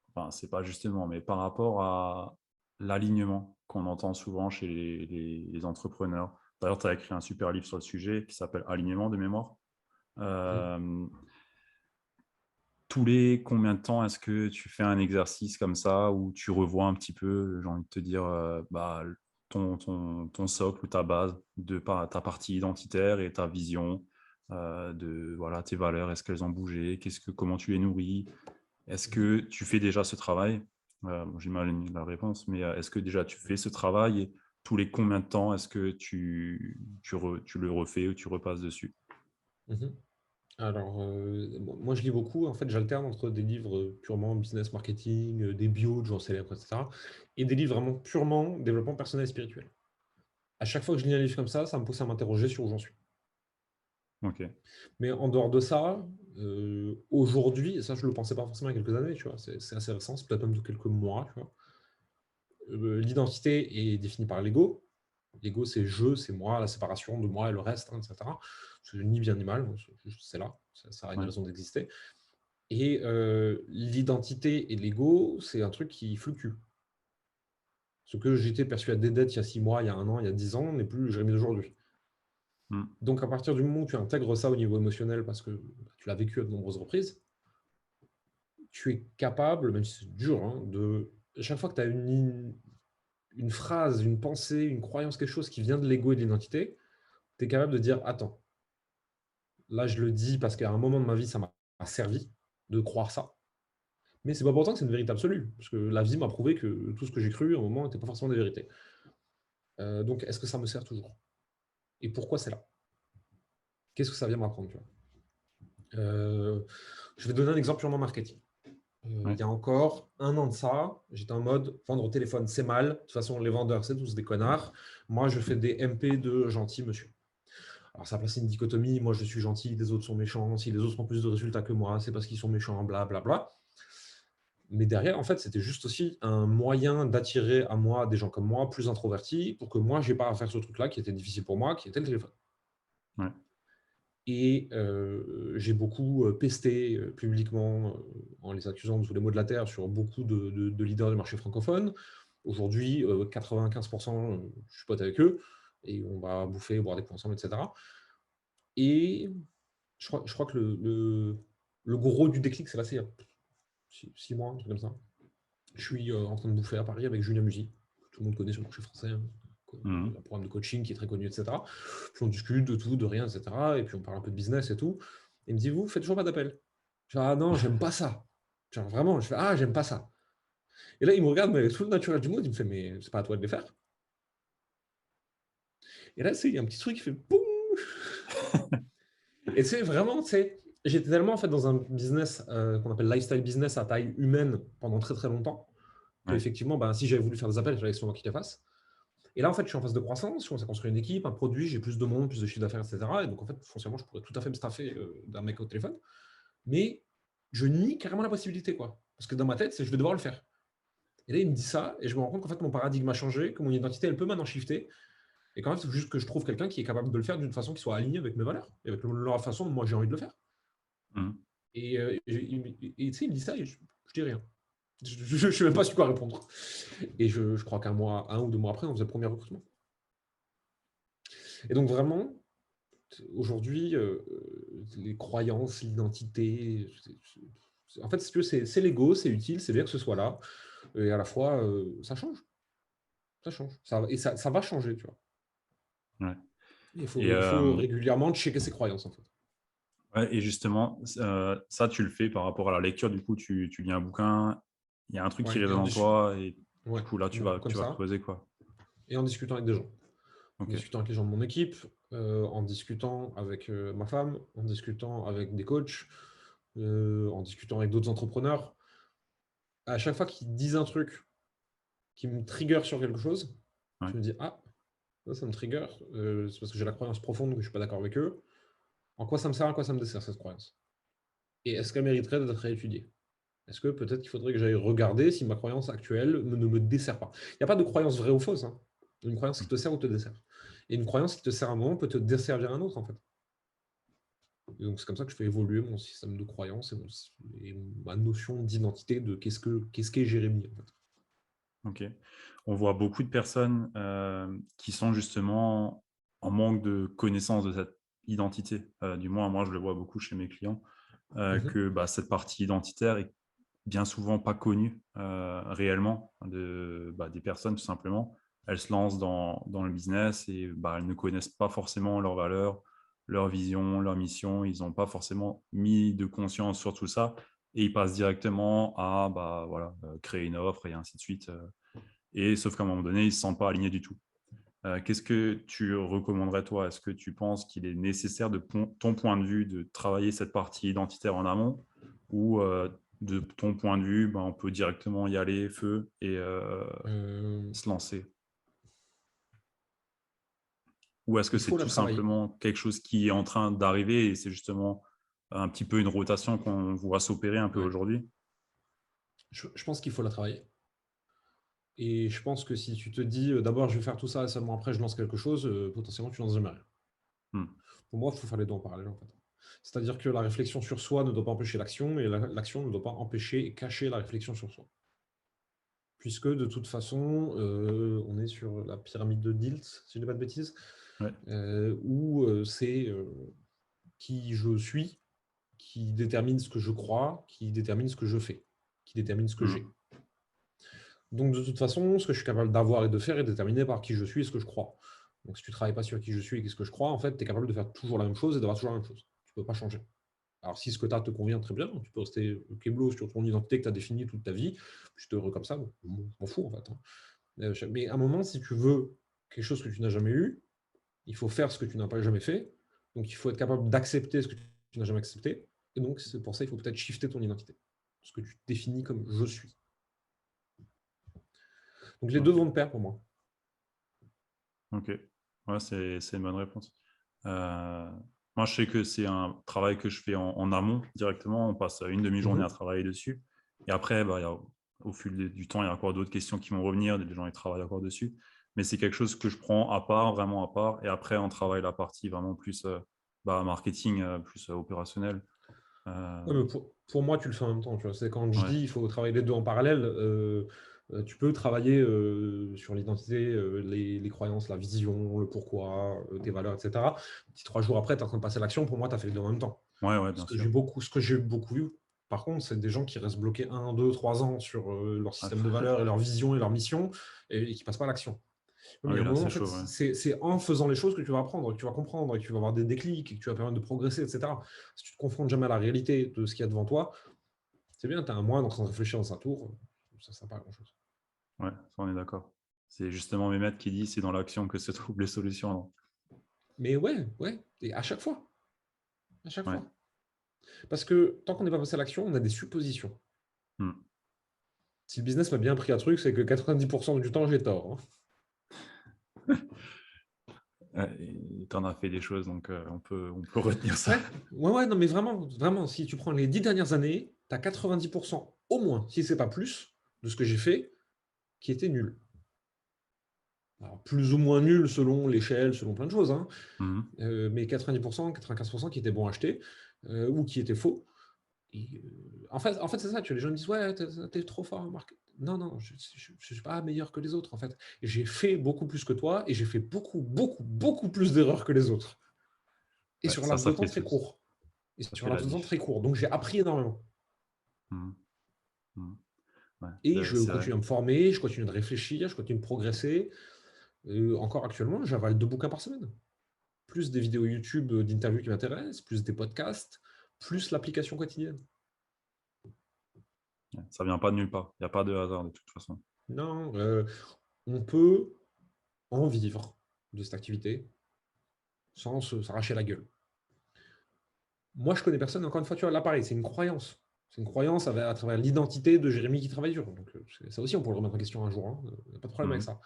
enfin, c'est pas justement, mais par rapport à l'alignement qu'on entend souvent chez les entrepreneurs. D'ailleurs, tu as écrit un super livre sur le sujet qui s'appelle Alignement de mémoire. Mm. Euh, Tous les combien de temps est-ce que tu fais un exercice comme ça où tu revois un petit peu, j'ai envie de te dire, bah, ton socle ou ta base de ta partie identitaire et ta vision de voilà, tes valeurs, est-ce qu'elles ont bougé, comment tu les nourris, est-ce que tu fais déjà ce travail? Bon, j'imagine la réponse, mais est-ce que déjà tu fais ce travail et tous les combien de temps est-ce que tu le refais ou tu repasses dessus? Mhm. Alors, moi, je lis beaucoup. En fait, j'alterne entre des livres purement business marketing, des bios de gens célèbres, etc., et des livres vraiment purement développement personnel et spirituel. À chaque fois que je lis un livre comme ça me pousse à m'interroger sur où j'en suis. Ok, Mais en dehors de ça, aujourd'hui, et ça, je ne le pensais pas forcément il y a quelques années, tu vois, c'est assez récent, c'est peut-être même de quelques mois, tu vois. L'identité est définie par l'ego. L'ego, c'est je, c'est moi, la séparation de moi et le reste, hein, etc. C'est ni bien ni mal, c'est là, ça a une ouais, raison d'exister. Et l'identité et l'ego, c'est un truc qui fluctue. Ce que j'étais persuadé d'être il y a 6 mois, il y a 1 an, il y a 10 ans, n'est plus Jérémy d'aujourd'hui. hmm, Donc à partir du moment où tu intègres ça au niveau émotionnel, parce que tu l'as vécu à de nombreuses reprises, tu es capable, même si c'est dur, hein, chaque fois que tu as une phrase, une pensée, une croyance, quelque chose qui vient de l'ego et de l'identité, tu es capable de dire, attends, là je le dis parce qu'à un moment de ma vie, ça m'a servi de croire ça. Mais c'est pas pour autant que c'est une vérité absolue, parce que la vie m'a prouvé que tout ce que j'ai cru à un moment n'était pas forcément des vérités. Donc, est-ce que ça me sert toujours? Et pourquoi c'est là? Qu'est-ce que ça vient m'apprendre, tu vois? Je vais donner un exemple purement marketing. Il ouais, y a encore 1 an de ça, j'étais en mode vendre au téléphone, c'est mal. De toute façon, les vendeurs, c'est tous des connards. Moi, je fais des MP de gentil monsieur. Alors, ça a placé une dichotomie. Moi, je suis gentil, les autres sont méchants. Si les autres ont plus de résultats que moi, c'est parce qu'ils sont méchants, blablabla. Bla, bla. Mais derrière, en fait, c'était juste aussi un moyen d'attirer à moi des gens comme moi, plus introvertis, pour que moi, je n'ai pas à faire ce truc-là qui était difficile pour moi, qui était le téléphone. ouais, Et j'ai beaucoup pesté publiquement en les accusant de tous les maux de la terre sur beaucoup de leaders du marché francophone. Aujourd'hui, 95%, je suis pote avec eux et on va bouffer, boire des coups ensemble, etc. Et je crois que le gros du déclic, c'est passé il y a 6 mois, un truc comme ça. Je suis en train de bouffer à Paris avec Julien Musi, que tout le monde connaît sur le marché français, hein, mhm, un programme de coaching qui est très connu, etc. Puis on discute de tout, de rien, etc. Et puis on parle un peu de business et tout. Et il me dit, vous faites toujours pas d'appel? Je fais, ah non, j'aime pas ça. Genre vraiment, je fais, ah, j'aime pas ça. Et là, il me regarde, mais avec tout le naturel du monde, il me fait, mais c'est pas à toi de les faire. Et là, tu sais, il y a un petit truc qui fait, boum. Et tu sais, vraiment, tu sais, j'étais tellement en fait dans un business qu'on appelle lifestyle business à taille humaine pendant très très longtemps, ouais, qu'effectivement, ben, si j'avais voulu faire des appels, il fallait que ce soit moi qui les fasse. Et là, en fait, je suis en phase de croissance, je commence à construire une équipe, un produit, j'ai plus de monde, plus de chiffre d'affaires, etc. Et donc, en fait, foncièrement, je pourrais tout à fait me staffer d'un mec au téléphone. Mais je nie carrément la possibilité, quoi. Parce que dans ma tête, c'est je vais devoir le faire. Et là, il me dit ça, et je me rends compte qu'en fait, mon paradigme a changé, que mon identité, elle peut maintenant shifter. Et quand même, c'est juste que je trouve quelqu'un qui est capable de le faire d'une façon qui soit alignée avec mes valeurs, et avec la façon dont moi j'ai envie de le faire. mhm. Et tu sais, il me dit ça, et je dis rien. Je ne sais même pas sur quoi répondre. Et je crois qu'un mois, 1 ou 2 mois après, on faisait le premier recrutement. Et donc, vraiment, aujourd'hui, les croyances, l'identité, En fait, si tu veux, c'est l'ego, c'est utile, c'est bien que ce soit là. Et à la fois, ça change. Ça change. Ça va changer, tu vois. Ouais. Il Et, faut, il faut régulièrement checker ses croyances, en fait. ouais, et justement, ça, tu le fais par rapport à la lecture. Du coup, tu lis un bouquin, il y a un truc qui Ouais, et résonne en toi, et ouais, du coup, là, tu beaucoup vas, comme tu vas ça. creuser, quoi. Et en discutant avec des gens. En Ok. discutant avec les gens de mon équipe, en discutant avec ma femme, en discutant avec des coachs, en discutant avec d'autres entrepreneurs. À chaque fois qu'ils disent un truc qui me trigger sur quelque chose, Ouais. je me dis, ah, ça me trigger, c'est parce que j'ai la croyance profonde que je ne suis pas d'accord avec eux. En quoi ça me sert, à quoi ça me dessert cette croyance? Et est-ce qu'elle mériterait d'être réétudiée? Est-ce que peut-être qu'il faudrait que j'aille regarder si ma croyance actuelle ne me dessert pas? Il n'y a pas de croyance vraie ou fausse, hein. Une croyance qui te sert ou te dessert. Et une croyance qui te sert à un moment peut te desservir à un autre, en fait. Et donc, c'est comme ça que je fais évoluer mon système de croyance et ma notion d'identité de qu'est-ce qu'est Jérémy, en fait. Ok. On voit beaucoup de personnes qui sont justement en manque de connaissance de cette identité. Du moins, moi, je le vois beaucoup chez mes clients, Mhm. que cette partie identitaire est bien souvent pas connue réellement des personnes, tout simplement. Elles se lancent dans le business et elles ne connaissent pas forcément leurs valeurs, leur vision, leur mission. Ils n'ont pas forcément mis de conscience sur tout ça et ils passent directement à voilà, créer une offre et ainsi de suite. Et sauf qu'à un moment donné, ils ne se sentent pas alignés du tout. Qu'est-ce que tu recommanderais, toi? Est-ce que tu penses qu'il est nécessaire, de ton point de vue, de travailler cette partie identitaire en amont, ou de ton point de vue, on peut directement y aller, feu, et Euh, se lancer? Ou est-ce que il c'est faut la tout travailler. simplement quelque chose qui est en train d'arriver et c'est justement un petit peu une rotation qu'on voit s'opérer un peu Ouais. aujourd'hui? Je pense qu'il faut la travailler. Et je pense que si tu te dis, d'abord, je vais faire tout ça, et seulement après, je lance quelque chose, potentiellement, tu lances jamais rien. Hmm. Pour moi, il faut faire les deux en parallèle, en fait. C'est-à-dire que la réflexion sur soi ne doit pas empêcher l'action, et l'action ne doit pas empêcher et cacher la réflexion sur soi. Puisque, de toute façon, on est sur la pyramide de Dilt, si je ne dis pas de bêtises, Ouais. où c'est qui je suis qui détermine ce que je crois, qui détermine ce que je fais, qui détermine ce que Hmm. j'ai. Donc, de toute façon, ce que je suis capable d'avoir et de faire est déterminé par qui je suis et ce que je crois. Donc, si tu ne travailles pas sur qui je suis et ce que je crois, en fait, tu es capable de faire toujours la même chose et d'avoir toujours la même chose. Tu ne peux pas changer. Alors, si ce que tu as te convient, très bien, tu peux rester keblo sur ton identité que tu as définie toute ta vie, je suis heureux comme ça, je m'en fous, en fait, hein. Mais à un moment, si tu veux quelque chose que tu n'as jamais eu, il faut faire ce que tu n'as pas jamais fait. Donc, il faut être capable d'accepter ce que tu n'as jamais accepté. Et donc, c'est pour ça qu'il faut peut-être shifter ton identité. Ce que tu définis comme je suis. Donc, les deux Ok. vont de pair pour moi. Ok. Ouais, c'est une bonne réponse. Euh, Moi, je sais que c'est un travail que je fais en amont directement. On passe une demi-journée à Mhm. travailler dessus. Et après, au fil du temps, il y a encore d'autres questions qui vont revenir. Les gens ils travaillent encore dessus. Mais c'est quelque chose que je prends à part, vraiment à part. Et après, on travaille la partie vraiment plus marketing, plus opérationnel. Ouais, mais pour moi, tu le fais en même temps. Tu vois. C'est quand je Ouais, dis il faut travailler les deux en parallèle, tu peux travailler sur l'identité, les croyances, la vision, le pourquoi, tes valeurs, etc. Si 3 jours après, tu es en train de passer à l'action, pour moi, tu as fait les deux en même temps. ouais, ouais, Ce bien que sûr. j'ai beaucoup vu, par contre, c'est des gens qui restent bloqués 1, 2, 3 ans sur leur Ouais, système de valeurs et leur vision et leur mission et qui ne passent pas à l'action. ah Mais il y oui, a un là, moment, c'est en fait, chaud. Ouais. c'est en faisant les choses que tu vas apprendre, que tu vas comprendre, et que tu vas avoir des déclics, et que tu vas permettre de progresser, etc. Si tu ne te confrontes jamais à la réalité de ce qu'il y a devant toi, c'est bien, tu as un mois en train de réfléchir dans un tour, ça ne sert pas à grand-chose. Ouais, ça, on est d'accord. C'est justement mes maîtres qui disent c'est dans l'action que se trouvent les solutions. Non. Mais ouais, ouais, et à chaque fois, à chaque Ouais. fois. Parce que tant qu'on n'est pas passé à l'action, on a des suppositions. Hmm. Si le business m'a bien pris un truc, c'est que 90% du temps, j'ai tort, hein. Et t'en as fait des choses, donc on peut retenir ça. Ouais, ouais, ouais, non, mais vraiment, vraiment, si tu prends les 10 dernières années, tu as 90% au moins, si c'est pas plus, de ce que j'ai fait qui était nul. Alors, plus ou moins nul selon l'échelle, selon plein de choses, hein. Mhm. Mais 90%, 95% qui étaient bons à acheter ou qui étaient faux. Et, en fait c'est ça, tu vois, les gens me disent ouais, t'es trop fort en marketing. Non, non, je ne suis pas meilleur que les autres en fait. J'ai fait beaucoup plus que toi et j'ai fait beaucoup, beaucoup, beaucoup plus d'erreurs que les autres. Et Ouais, sur un ça, laps ça de temps fait très tout. court. Et Ça sur fait un la laps de temps diff. très court. Donc j'ai appris énormément. Mhm. Mhm. Ouais, Et je c'est vrai. continue à me former, je continue de réfléchir, je continue de progresser. Encore actuellement, j'avale 2 bouquins par semaine. Plus des vidéos YouTube d'interviews qui m'intéressent, plus des podcasts, plus l'application quotidienne. Ouais, ça vient pas de nulle part. Il n'y a pas de hasard de toute façon. Non, on peut en vivre de cette activité sans s'arracher la gueule. Moi, je connais personne, encore une fois, tu vois, là, pareil, c'est une croyance. C'est une croyance à travers l'identité de Jérémy qui travaille dur. Donc, ça aussi, on pourrait le remettre en question un jour, hein. Il n'y a pas de problème avec Mhm. ça.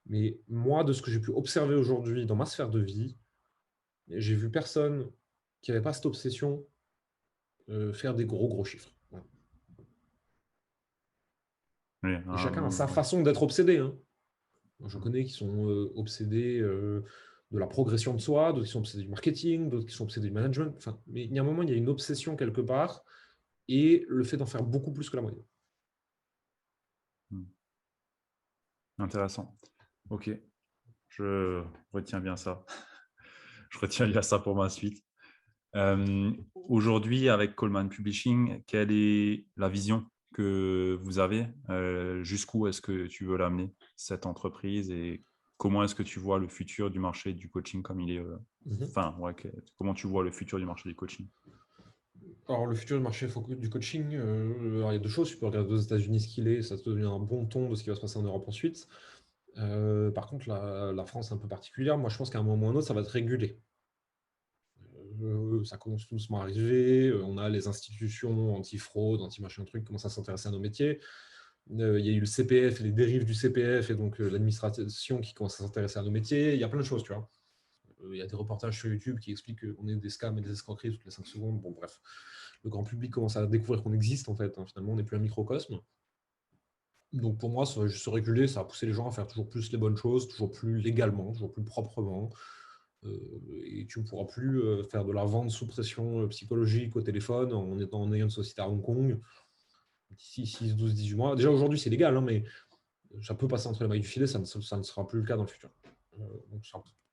Mais moi, de ce que j'ai pu observer aujourd'hui dans ma sphère de vie, j'ai vu personne qui n'avait pas cette obsession faire des gros, gros chiffres. Voilà. Oui, Et chacun a sa ouais. façon d'être obsédé, hein. Moi, je connais qui sont obsédés de la progression de soi, d'autres qui sont obsédés du marketing, d'autres qui sont obsédés du management. Enfin, mais il y a un moment, il y a une obsession quelque part et le fait d'en faire beaucoup plus que la moyenne. Mhm. Intéressant. Ok, je retiens bien ça. Je retiens bien ça pour ma suite. Aujourd'hui, avec Coleman Publishing, quelle est la vision que vous avez? Jusqu'où est-ce que tu veux l'amener, cette entreprise, et comment est-ce que tu vois le futur du marché du coaching comme il est Mhm. enfin, ouais, comment tu vois le futur du marché du coaching? Alors, le futur du marché du coaching, alors, il y a deux choses. Tu peux regarder aux États-Unis ce qu'il est, ça te donne un bon ton de ce qui va se passer en Europe ensuite. Par contre, la France est un peu particulière. Moi, je pense qu'à un moment ou à un autre, ça va être régulé. Ça commence tout doucement à arriver. On a les institutions anti-fraude, anti-machin truc, qui commencent à s'intéresser à nos métiers. Il y a eu le CPF, les dérives du CPF, et donc l'administration qui commence à s'intéresser à nos métiers. Il y a plein de choses, tu vois. Il y a des reportages sur YouTube qui expliquent qu'on est des scams et des escroqueries toutes les 5 secondes. Bon, bref. Le grand public commence à découvrir qu'on existe, en fait, hein. Finalement, on n'est plus un microcosme. Donc, pour moi, ça va juste se réguler. Ça va pousser les gens à faire toujours plus les bonnes choses, toujours plus légalement, toujours plus proprement. Et tu ne pourras plus faire de la vente sous pression psychologique au téléphone en ayant une société à Hong Kong d'ici 6, 12, 18 mois. Déjà, aujourd'hui, c'est légal, hein, mais ça peut passer entre les mailles du filet, ça ne sera plus le cas dans le futur. Donc,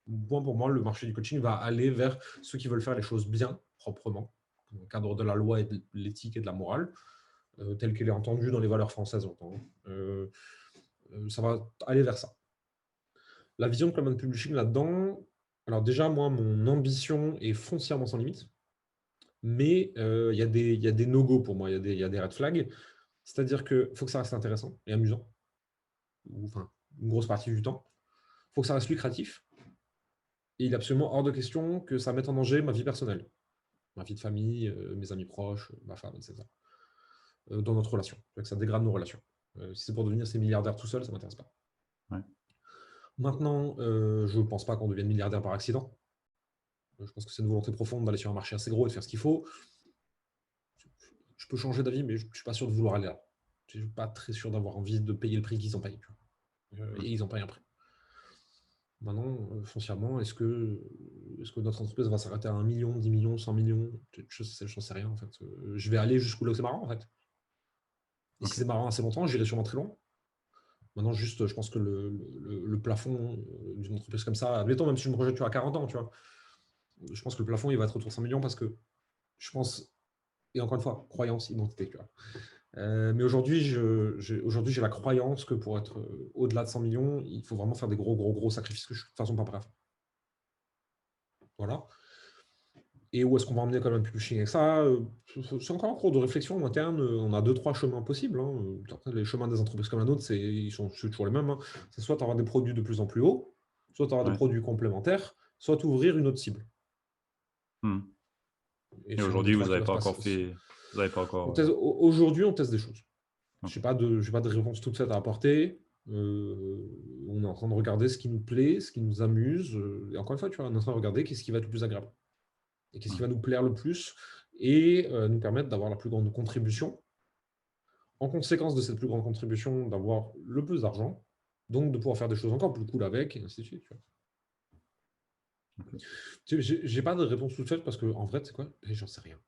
bon, pour moi, le marché du coaching va aller vers ceux qui veulent faire les choses bien, proprement, dans le cadre de la loi et de l'éthique et de la morale, telle qu'elle est entendue dans les valeurs françaises. Ça va aller vers ça. La vision de Common Publishing là-dedans, alors déjà, moi, mon ambition est foncièrement sans limite, mais il y a des no-go pour moi, il y a des red flags. C'est-à-dire qu'il faut que ça reste intéressant et amusant, ou enfin, une grosse partie du temps. Il faut que ça reste lucratif. Et il est absolument hors de question que ça mette en danger ma vie personnelle, ma vie de famille, mes amis proches, ma femme, etc. Dans notre relation. Que ça dégrade nos relations. Si c'est pour devenir ces milliardaires tout seul, ça ne m'intéresse pas. Ouais. Maintenant, je ne pense pas qu'on devienne milliardaire par accident. Je pense que c'est une volonté profonde d'aller sur un marché assez gros et de faire ce qu'il faut. Je peux changer d'avis, mais je ne suis pas sûr de vouloir aller là. Je ne suis pas très sûr d'avoir envie de payer le prix qu'ils en payent. Et ils en payent un prix. Maintenant, foncièrement, est-ce que notre entreprise va s'arrêter à 1 million, 10 millions, 100 millions? Je n'en sais rien, en fait. Je vais aller jusqu'où là où c'est marrant, en fait. Et si Ok. c'est marrant assez longtemps, j'irai sûrement très loin. Maintenant, juste, je pense que le plafond d'une entreprise comme ça, admettons, même si je me projette à 40 ans, tu vois, je pense que le plafond, il va être autour de 100 millions parce que je pense, et encore une fois, croyance, identité, tu vois. Mais aujourd'hui, j'ai la croyance que pour être au-delà de 100 millions, il faut vraiment faire des gros, gros, gros sacrifices que je suis de toute façon pas prêt à faire. Voilà. Et où est-ce qu'on va emmener quand même publishing avec ça? C'est encore en cours de réflexion interne. On a deux, trois chemins possibles, hein. Après, les chemins des entreprises comme la nôtre, c'est toujours les mêmes, hein. C'est soit avoir des produits de plus en plus hauts, soit avoir des Ouais. produits complémentaires, soit ouvrir une autre cible. Hmm. Et Et c'est un des aujourd'hui, trois vous qui n'avez va se pas passer. encore fait. Vous n'avez pas encore. Aujourd'hui, on teste des choses. Ok. J'ai pas de réponse toute faite à apporter. On est en train de regarder ce qui nous plaît, ce qui nous amuse. Et encore une fois, tu vois, on est en train de regarder qu'est-ce qui va être le plus agréable. Et qu'est-ce qui Hmm. va nous plaire le plus et nous permettre d'avoir la plus grande contribution. En conséquence de cette plus grande contribution, d'avoir le plus d'argent, donc de pouvoir faire des choses encore plus cool avec, et ainsi de suite. Tu vois. Ok. J'ai pas de réponse toute faite parce que en vrai, c'est quoi? J'en sais rien.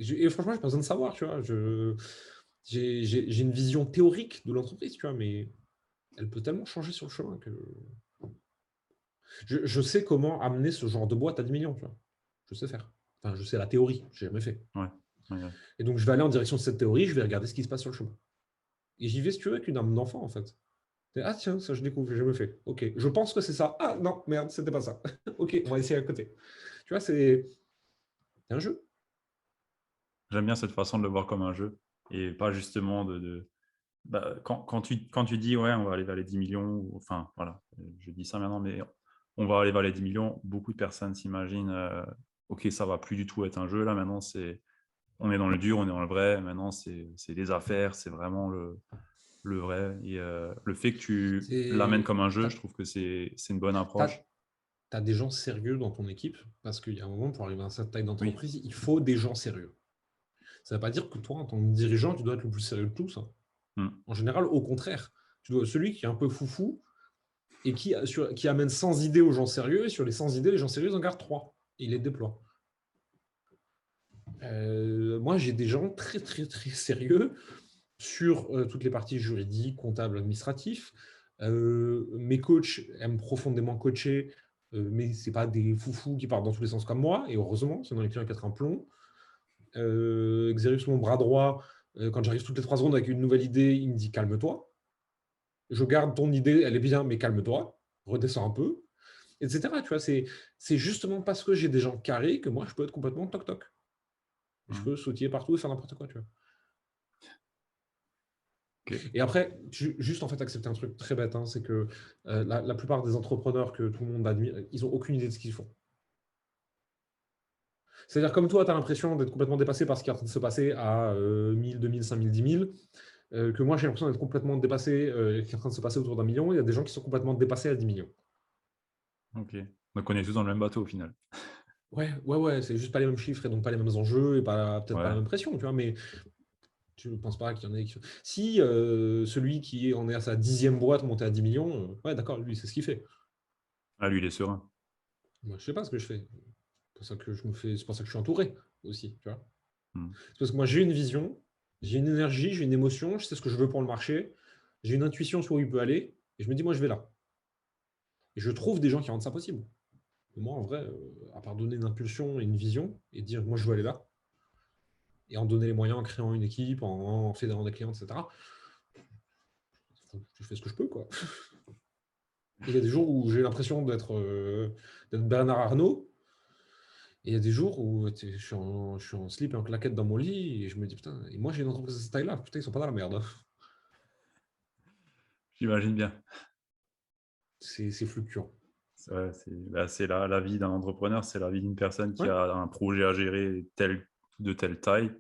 Et franchement, j'ai pas besoin de savoir, tu vois. J'ai une vision théorique de l'entreprise, tu vois, mais elle peut tellement changer sur le chemin que je sais comment amener ce genre de boîte à 10 millions, tu vois. Je sais faire. Enfin, je sais la théorie, j'ai jamais fait. Ouais. Ouais. Et donc, je vais aller en direction de cette théorie, je vais regarder ce qui se passe sur le chemin. Et j'y vais, si tu veux, avec une âme d'enfant, en fait. Ah tiens, ça je découvre, j'ai jamais fait. Ok, je pense que c'est ça. Ah non, merde, c'était pas ça. Ok, on va essayer à côté. Tu vois, c'est un jeu. J'aime bien cette façon de le voir comme un jeu et pas justement bah, quand tu dis: «Ouais, on va aller vers les 10 000 000», ou enfin, voilà, je dis ça maintenant, mais on va aller vers les 10 000 000, beaucoup de personnes s'imaginent, OK, ça va plus du tout être un jeu là, maintenant on est dans le dur, on est dans le vrai, maintenant c'est des affaires, c'est vraiment le vrai et le fait que tu l'amènes C'est... comme un jeu, T'as, je trouve que c'est une bonne t'as- approche. t'as des gens sérieux dans ton équipe, parce qu'il y a un moment, pour arriver à cette taille Oui. d'entreprise, il faut des gens sérieux. Ça ne veut pas dire que toi, en tant que dirigeant, tu dois être le plus sérieux de tous, hein. Mmh. En général, au contraire. Tu dois être celui qui est un peu foufou et qui amène 100 idées aux gens sérieux, et sur les 100 idées, les gens sérieux ils en gardent 3 et ils les déploient. Moi, j'ai des gens très, très, très sérieux sur toutes les parties juridiques, comptables, administratifs. Mes coachs aiment profondément coacher, mais ce n'est pas des foufous qui partent dans tous les sens comme moi, et heureusement, sinon les clients pèteraient un plomb. Xerius, mon bras droit, quand j'arrive toutes les 3 secondes avec une nouvelle idée, il me dit calme-toi. Je garde ton idée, elle est bien, mais calme-toi, redescends un peu, etc. Tu vois, c'est justement parce que j'ai des gens carrés que moi, je peux être complètement toc-toc. Je Mmh. peux sautiller partout et faire n'importe quoi, tu vois. OK. Et après, juste en fait accepter un truc très bête, hein, c'est que la plupart des entrepreneurs que tout le monde admire, ils n'ont aucune idée de ce qu'ils font. C'est-à-dire comme toi, tu as l'impression d'être complètement dépassé par ce qui est en train de se passer à 1000, 2000, 5000, 10 000, que moi j'ai l'impression d'être complètement dépassé, qui est en train de se passer autour d'un million. Il y a des gens qui sont complètement dépassés à 10 millions. OK. Donc on est tous dans le même bateau au final. Ouais, ouais, ouais, c'est juste pas les mêmes chiffres et donc pas les mêmes enjeux et peut-être pas la Ouais. même pression, tu vois, mais je ne pense pas qu'il y en ait qui... Si celui qui en est à sa 10e boîte monté à 10 millions, ouais, d'accord, lui, c'est ce qu'il fait. Ah, lui, il est serein. Moi, je sais pas ce que je fais. C'est pour ça que c'est pour ça que je suis entouré aussi, tu vois. Mmh. C'est parce que moi, j'ai une vision, j'ai une énergie, j'ai une émotion, je sais ce que je veux pour le marché, j'ai une intuition sur où il peut aller, et je me dis, moi, je vais là. Et je trouve des gens qui rendent ça possible. Et moi, en vrai, à part donner une impulsion et une vision, et dire, moi, je veux aller là, et en donner les moyens en créant une équipe, en fédérant des clients, etc., je fais ce que je peux, quoi. Et il y a des jours où j'ai l'impression d'être Bernard Arnault, et il y a des jours où je suis en slip et en claquette dans mon lit, et je me dis, putain, et moi, j'ai une entreprise de cette taille-là, putain, ils sont pas dans la merde. J'imagine bien. C'est fluctuant. C'est ouais, c'est la vie d'un entrepreneur, c'est la vie d'une personne qui Ouais. a un projet à gérer de telle taille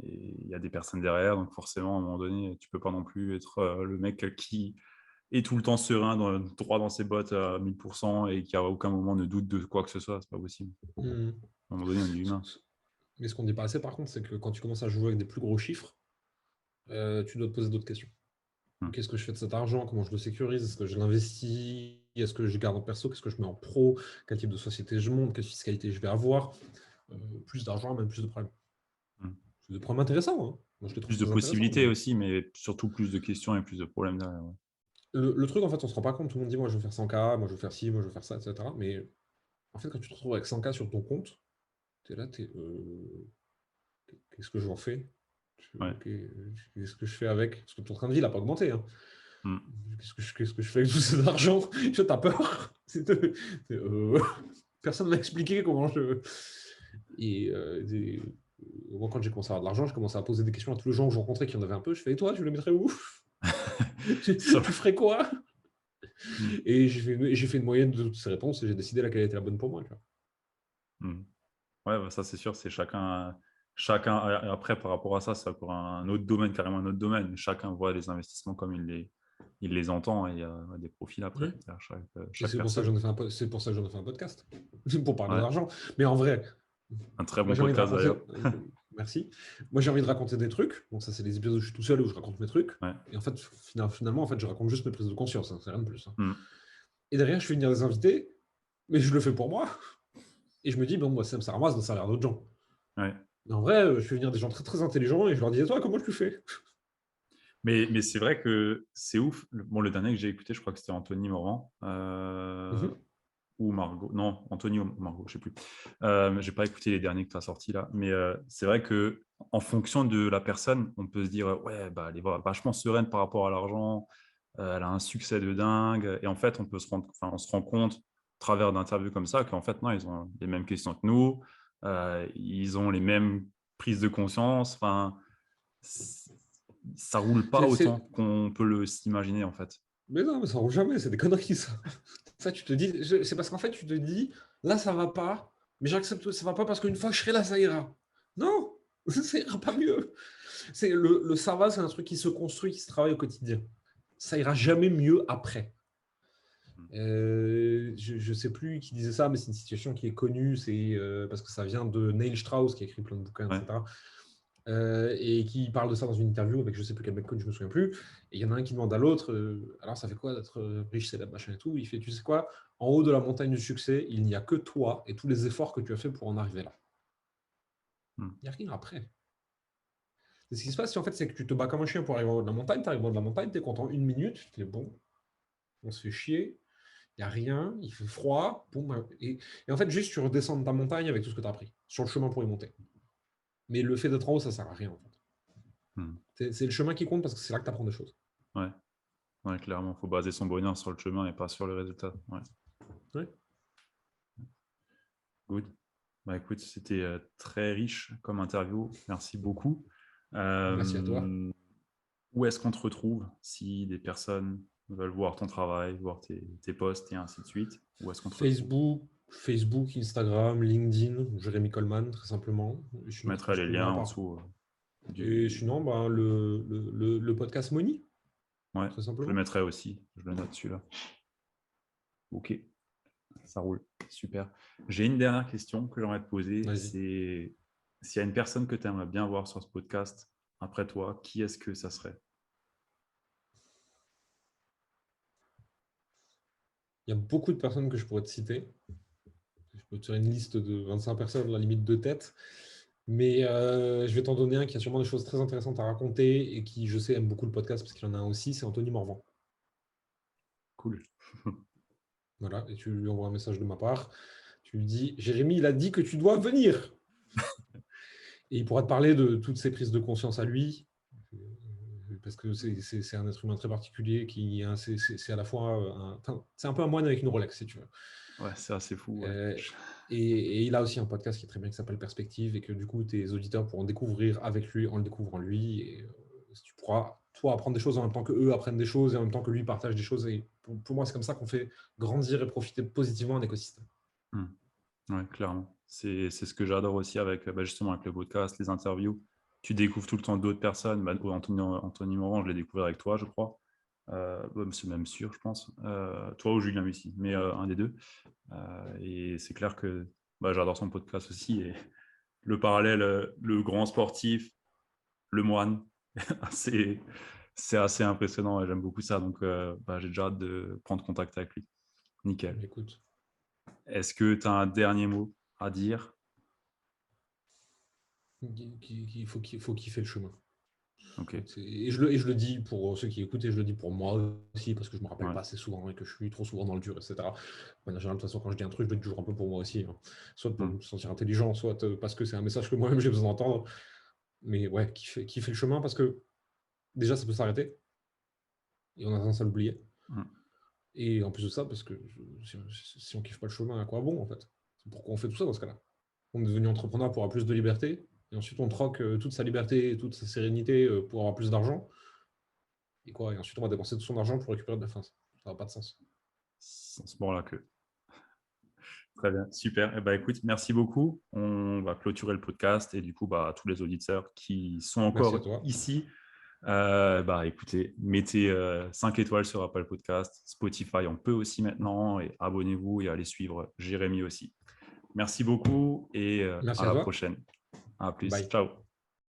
et il y a des personnes derrière, donc forcément, à un moment donné, tu peux pas non plus être, le mec qui est tout le temps serein, droit dans ses bottes à 1000 et qui à aucun moment ne doute de quoi que ce soit, c'est pas possible. Mhm. À un moment donné, on est Ce- humain. ce- Mais ce qu'on dit pas assez, par contre, c'est que quand tu commences à jouer avec des plus gros chiffres, tu dois te poser d'autres questions. Mmh. Qu'est-ce que je fais de cet argent? Comment je le sécurise? Est-ce que je l'investis? Est-ce que je garde en perso? Qu'est-ce que je mets en pro? Quel type de société je monte? Quelle fiscalité je vais avoir? Plus d'argent, même plus de problèmes. Mmh. C'est des problèmes intéressants, hein. Moi, je les trouve Plus de très intéressants. possibilités Mais aussi, mais surtout plus de questions et plus de problèmes derrière, ouais. le truc, en fait, on se rend pas compte. Tout le monde dit, moi, je veux faire 100K, moi, je veux faire ci, moi, je veux faire ça, etc. Mais en fait, quand tu te retrouves avec 100K sur ton compte, tu es là, qu'est-ce que j'en fais? Ouais. Qu'est-ce que je fais avec? Parce que ton train de vie n'a pas augmenté, hein. Mmh. Qu'est-ce que je fais avec tout cet argent? Tu as peur? Personne ne m'a expliqué comment je. Et moi, quand j'ai commencé à avoir de l'argent, j'ai commencé à poser des questions à tous les gens que je rencontrais qui en avaient un peu. Je fais, et toi, tu le mettrais où? Sur Tu ferais quoi? mmh. Et j'ai fait une moyenne de toutes ces réponses et j'ai décidé laquelle était la bonne pour moi, tu vois. Mmh. Ouais, bah, ça c'est sûr, c'est chacun après par rapport à ça, c'est encore un autre domaine, carrément un autre domaine, mais chacun voit les investissements comme il les entend et il y a des profils après Ouais. derrière Et chaque c'est pour ça que personne. j'en ai fait c'est pour ça que j'en ai fait un podcast, pour parler Ouais, d'argent. Mais en vrai, un très moi bon j'ai envie de podcast raconter. d'ailleurs. Merci. Moi j'ai envie de raconter des trucs. Donc ça, c'est les épisodes où je suis tout seul où je raconte mes trucs. Ouais. Et en fait, finalement, en fait, je raconte juste mes prises de conscience, hein, c'est rien de plus, hein. Mmh. Et derrière, je fais venir des invités, mais je le fais pour moi. Et je me dis, bon, moi, ça me sert à moi, ça sert à d'autres gens. Ouais. Mais en vrai, je fais venir des gens très très intelligents et je leur dis, et toi, comment tu fais? Mais c'est vrai que c'est ouf. Le dernier que j'ai écouté, je crois que c'était Anthony Morand, Mhm. ou Margot. Non, Anthony ou Margot, je sais plus. J'ai pas écouté les derniers que tu as sortis là, mais c'est vrai que en fonction de la personne, on peut se dire ouais, bah, elle est vachement sereine par rapport à l'argent, elle a un succès de dingue. Et en fait, on se rend compte, à travers d'interviews comme ça, qu'en fait, non, ils ont les mêmes questions que nous, ils ont les mêmes prises de conscience. Enfin, ça roule pas C'est, autant c'est- qu'on peut s'imaginer en fait. Mais non, mais ça roule jamais, c'est des conneries, ça. Ça, tu te dis, c'est parce qu'en fait, tu te dis, là, ça va pas, mais j'accepte que ça va pas parce qu'une fois que je serai là, ça ira. Non, ça ira pas mieux. Le ça va, c'est un truc qui se construit, qui se travaille au quotidien. Ça ira jamais mieux après. Je ne sais plus qui disait ça, mais c'est une situation qui est connue, c'est parce que ça vient de Neil Strauss, qui a écrit plein de bouquins, Ouais, etc. Et qui parle de ça dans une interview avec je ne sais plus quel mec connu, je me souviens plus. Et il y en a un qui demande à l'autre, alors ça fait quoi d'être riche, célèbre, machin et tout. Il fait, tu sais quoi, en haut de la montagne du succès, il n'y a que toi et tous les efforts que tu as fait pour en arriver là. mm, Il n'y a rien après. Et ce qui se passe, en fait, c'est que tu te bats comme un chien pour arriver en haut de la montagne, tu arrives en haut de la montagne, tu es content une minute, tu es bon, on se fait chier, il n'y a rien, il fait froid, bon, ben, et en fait, juste tu redescends de ta montagne avec tout ce que tu as appris sur le chemin pour y monter. Mais le fait d'être en haut, ça ne sert à rien en fait. mm. C'est le chemin qui compte parce que c'est là que tu apprends des choses. Ouais, ouais, clairement, il faut baser son bonheur sur le chemin et pas sur le résultat. Ouais, Ouais. good. Bah, écoute, c'était très riche comme interview. Merci beaucoup. Merci à toi. Où est-ce qu'on te retrouve si des personnes veulent voir ton travail, voir tes posts et ainsi de suite? Où est-ce qu'on te retrouve? Facebook, Instagram, LinkedIn, Jérémy Coleman, très simplement. Et Je sinon, tu peux me mettrai les trouver liens à en part. dessous Et du. sinon, ben, le podcast Money, Ouais, très je le simplement. mettrai aussi. Je le note celui-là. Ok, ça roule. Super. J'ai une dernière question que j'aimerais te poser. Vas-y. C'est s'il y a une personne que tu aimerais bien voir sur ce podcast après toi, qui est-ce que ça serait? Il y a beaucoup de personnes que je pourrais te citer. Je peux te faire une liste de 25 personnes, la limite de tête. Mais je vais t'en donner un qui a sûrement des choses très intéressantes à raconter et qui, je sais, aime beaucoup le podcast parce qu'il en a un aussi, c'est Anthony Morvan. Cool. Voilà, et tu lui envoies un message de ma part. Tu lui dis, Jérémy, il a dit que tu dois venir. Et il pourra te parler de toutes ses prises de conscience à lui, parce que c'est un être humain très particulier qui c'est à la fois c'est un peu un moine avec une Rolex, si tu veux. Ouais, c'est assez fou. Ouais. Euh, et il a aussi un podcast qui est très bien qui s'appelle Perspective et que du coup tes auditeurs pourront découvrir avec lui en le découvrant lui et tu pourras toi apprendre des choses en même temps que eux apprennent des choses et en même temps que lui partage des choses et pour moi c'est comme ça qu'on fait grandir et profiter positivement un écosystème. Hmm. Ouais, clairement. C'est ce que j'adore aussi avec justement avec le podcast, les interviews. Tu découvres tout le temps d'autres personnes. Bah, Anthony Morand, je l'ai découvert avec toi, je crois. C'est même sûr, je pense. Toi ou Julien Mussy, mais un des deux. Et c'est clair que j'adore son podcast aussi. Et le parallèle, le grand sportif, le moine, c'est c'est assez impressionnant et j'aime beaucoup ça. Donc, j'ai déjà hâte de prendre contact avec lui. Nickel. Écoute, Est-ce que tu as un dernier mot à dire? il faut kiffer le chemin. Ok. Et je le dis pour ceux qui écoutent et je le dis pour moi aussi parce que je me rappelle Ouais. pas assez souvent et que je suis trop souvent dans le dur, etc. En général, de toute façon, quand je dis un truc, je le dis toujours un peu pour moi aussi, hein. Soit pour Hmm. me sentir intelligent, soit parce que c'est un message que moi-même j'ai besoin d'entendre. Mais ouais, kiffer le chemin parce que déjà, ça peut s'arrêter et on a tendance à l'oublier. Hmm. Et en plus de ça, parce que si on kiffe pas le chemin, à quoi bon en fait? C'est pourquoi on fait tout ça dans ce cas-là? On est devenu entrepreneur pour avoir plus de liberté et ensuite on troque toute sa liberté et toute sa sérénité pour avoir plus d'argent. Et quoi? Et ensuite, on va dépenser tout son argent pour récupérer de la fin. Ça n'a pas de sens. On se mord la queue. Très bien, super. Eh ben, écoute, merci beaucoup. On va clôturer le podcast et du coup, tous les auditeurs qui sont Merci à encore toi. ici, écoutez, mettez 5 étoiles sur Apple Podcast, Spotify, on peut aussi maintenant et abonnez-vous et allez suivre Jérémy aussi. Merci beaucoup et à Merci à la toi. prochaine. À plus. Bye. Ciao.